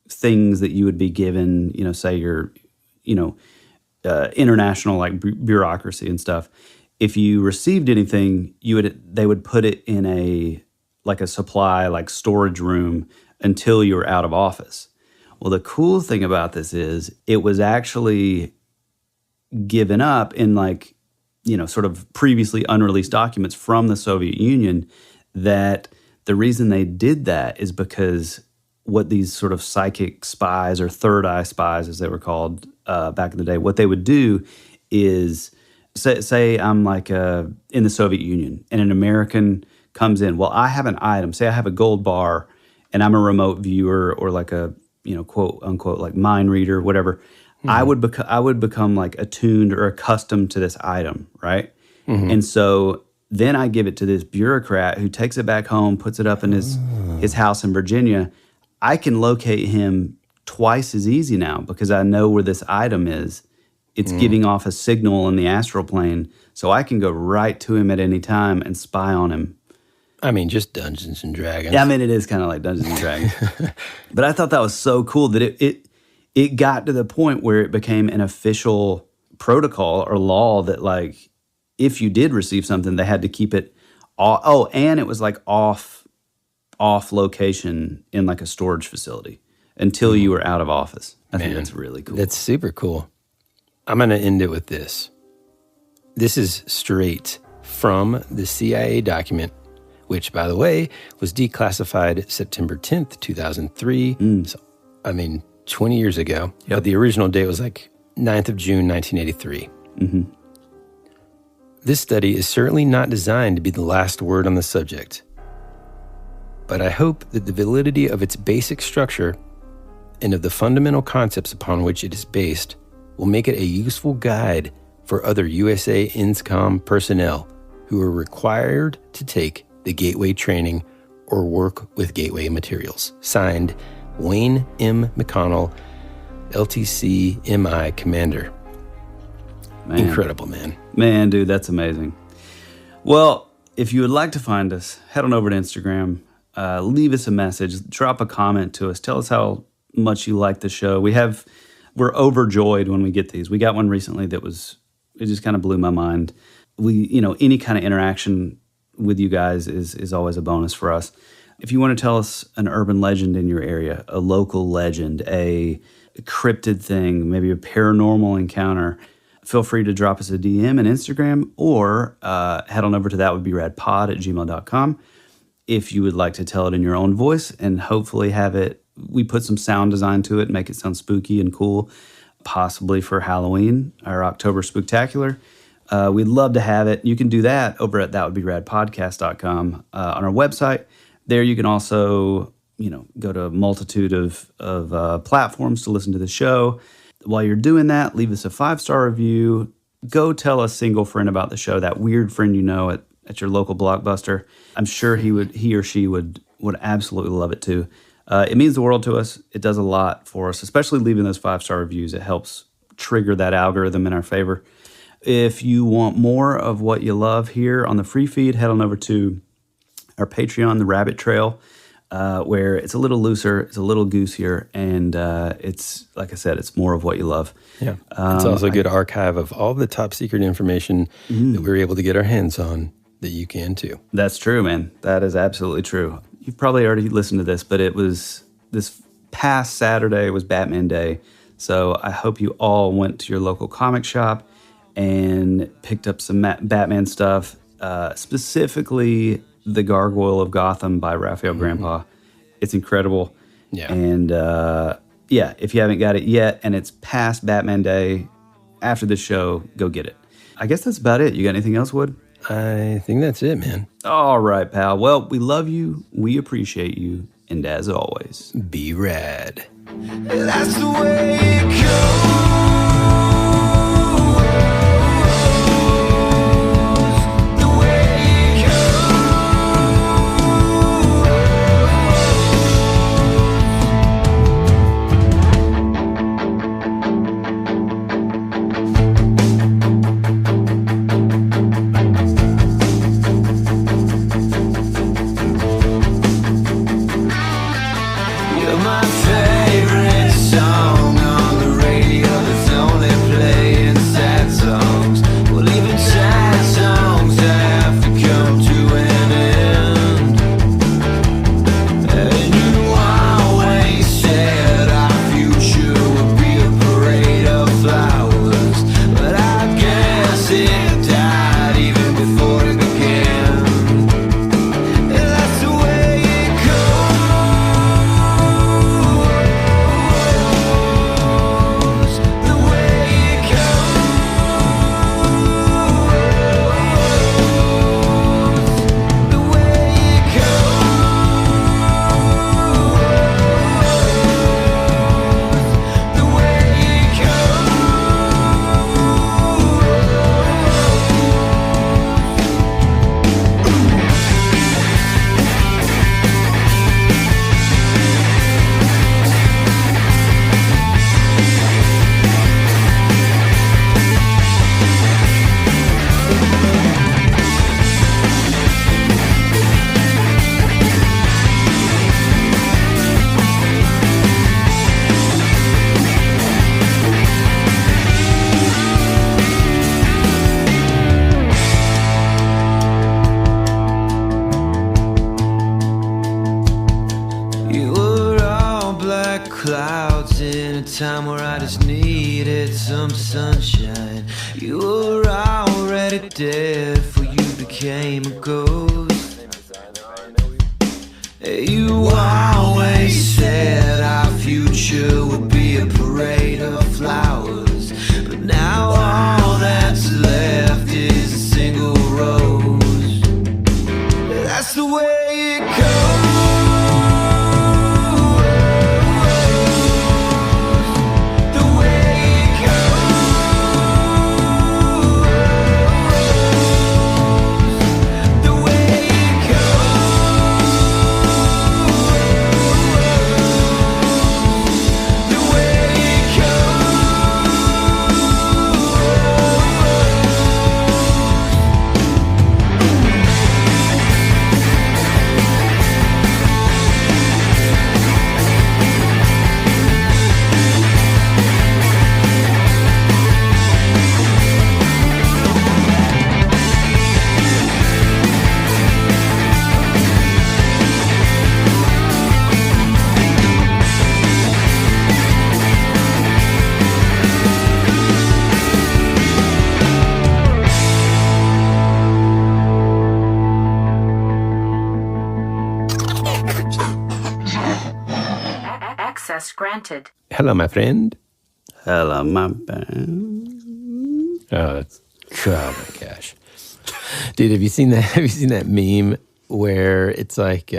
things that you would be given, say your, international like bureaucracy and stuff. If you received anything, they would put it in a supply, like storage room until you were out of office. Well, the cool thing about this is it was actually given up in sort of previously unreleased documents from the Soviet Union, that the reason they did that is because what these sort of psychic spies or third eye spies, as they were called back in the day, what they would do is say I'm in the Soviet Union and an American comes in. Well, I have an item. Say I have a gold bar and I'm a remote viewer or like a, quote unquote, like mind reader, whatever. Mm-hmm. I would become like attuned or accustomed to this item, right? Mm-hmm. And so then I give it to this bureaucrat who takes it back home, puts it up in his house in Virginia. I can locate him twice as easy now because I know where this item is. It's giving off a signal in the astral plane, so I can go right to him at any time and spy on him. I mean, just Dungeons and Dragons. Yeah, I mean, it is kind of like Dungeons and Dragons. But I thought that was so cool that it got to the point where it became an official protocol or law that, like, if you did receive something, they had to keep it off. Oh, and it was like off location in like a storage facility until you were out of office. I think that's really cool. That's super cool. I'm going to end it with this. This is straight from the CIA document, which, by the way, was declassified September 10th, 2003. So, 20 years ago. Yep. But the original date was like 9th of June, 1983. Mm-hmm. This study is certainly not designed to be the last word on the subject. But I hope that the validity of its basic structure and of the fundamental concepts upon which it is based will make it a useful guide for other USA INSCOM personnel who are required to take the Gateway training or work with Gateway materials. Signed, Wayne M. McConnell, LTC MI Commander. Man. Incredible, man. Man, dude, that's amazing. Well, if you would like to find us, head on over to Instagram, leave us a message, drop a comment to us, tell us how much you like the show. We're overjoyed when we get these. We got one recently it just kind of blew my mind. Any kind of interaction with you guys is always a bonus for us. If you want to tell us an urban legend in your area, a local legend, a cryptid thing, maybe a paranormal encounter, feel free to drop us a DM on Instagram or head on over to thatwouldberadpod@gmail.com. If you would like to tell it in your own voice and hopefully we put some sound design to it and make it sound spooky and cool, possibly for Halloween, our October Spooktacular. We'd love to have it. You can do that over at thatwouldberadpodcast.com on our website. There you can also, go to a multitude of platforms to listen to the show. While you're doing that, leave us a 5-star review. Go tell a single friend about the show, that weird friend at your local Blockbuster. I'm sure he or she would absolutely love it too. It means the world to us. It does a lot for us, especially leaving those 5-star reviews. It helps trigger that algorithm in our favor. If you want more of what you love here on the free feed, head on over to our Patreon, The Rabbit Trail, where it's a little looser, it's a little goosier, and it's, like I said, it's more of what you love. Yeah. It's also a good archive of all the top secret information that we were able to get our hands on that you can too. That's true, man. That is absolutely true. You've probably already listened to this, but it was this past Saturday was Batman Day. So I hope you all went to your local comic shop and picked up some Batman stuff, specifically The Gargoyle of Gotham by Raphael Grandpa. It's incredible. Yeah. And if you haven't got it yet and it's past Batman Day, after the show, go get it. I guess that's about it. You got anything else, Wood? I think that's it, man. All right, pal. Well, we love you. We appreciate you. And as always, be rad. That's the way it goes. Clouds in a time where I just needed some sunshine. You were already dead before you became a ghost. You always said our future would be a parade of flowers, but now all that's left is a single rose. That's the way it goes. Granted. Hello, my friend. Hello, my friend. Oh my gosh, dude! Have you seen that? Have you seen that meme where it's like,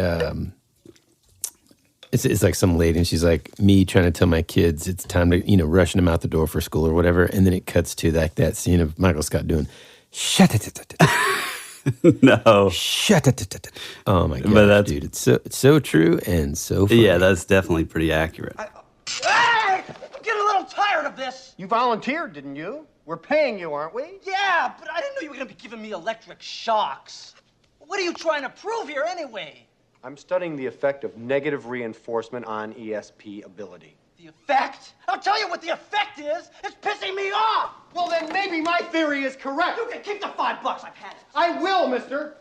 it's like some lady and she's like, me trying to tell my kids it's time to, rushing them out the door for school or whatever, and then it cuts to like that scene of Michael Scott doing, shut it. No. Shut it. Oh my god, dude. It's so true and so funny. Yeah, that's definitely pretty accurate. Hey! I'm getting a little tired of this. You volunteered, didn't you? We're paying you, aren't we? Yeah, but I didn't know you were going to be giving me electric shocks. What are you trying to prove here anyway? I'm studying the effect of negative reinforcement on ESP ability. The effect? I'll tell you what the effect is. It's pissing me off. Well, then maybe my theory is correct. You can keep the $5. I've had it. I will, mister.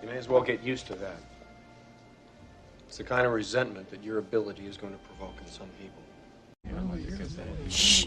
You may as well get used to that. It's the kind of resentment that your ability is going to provoke in some people. Shh.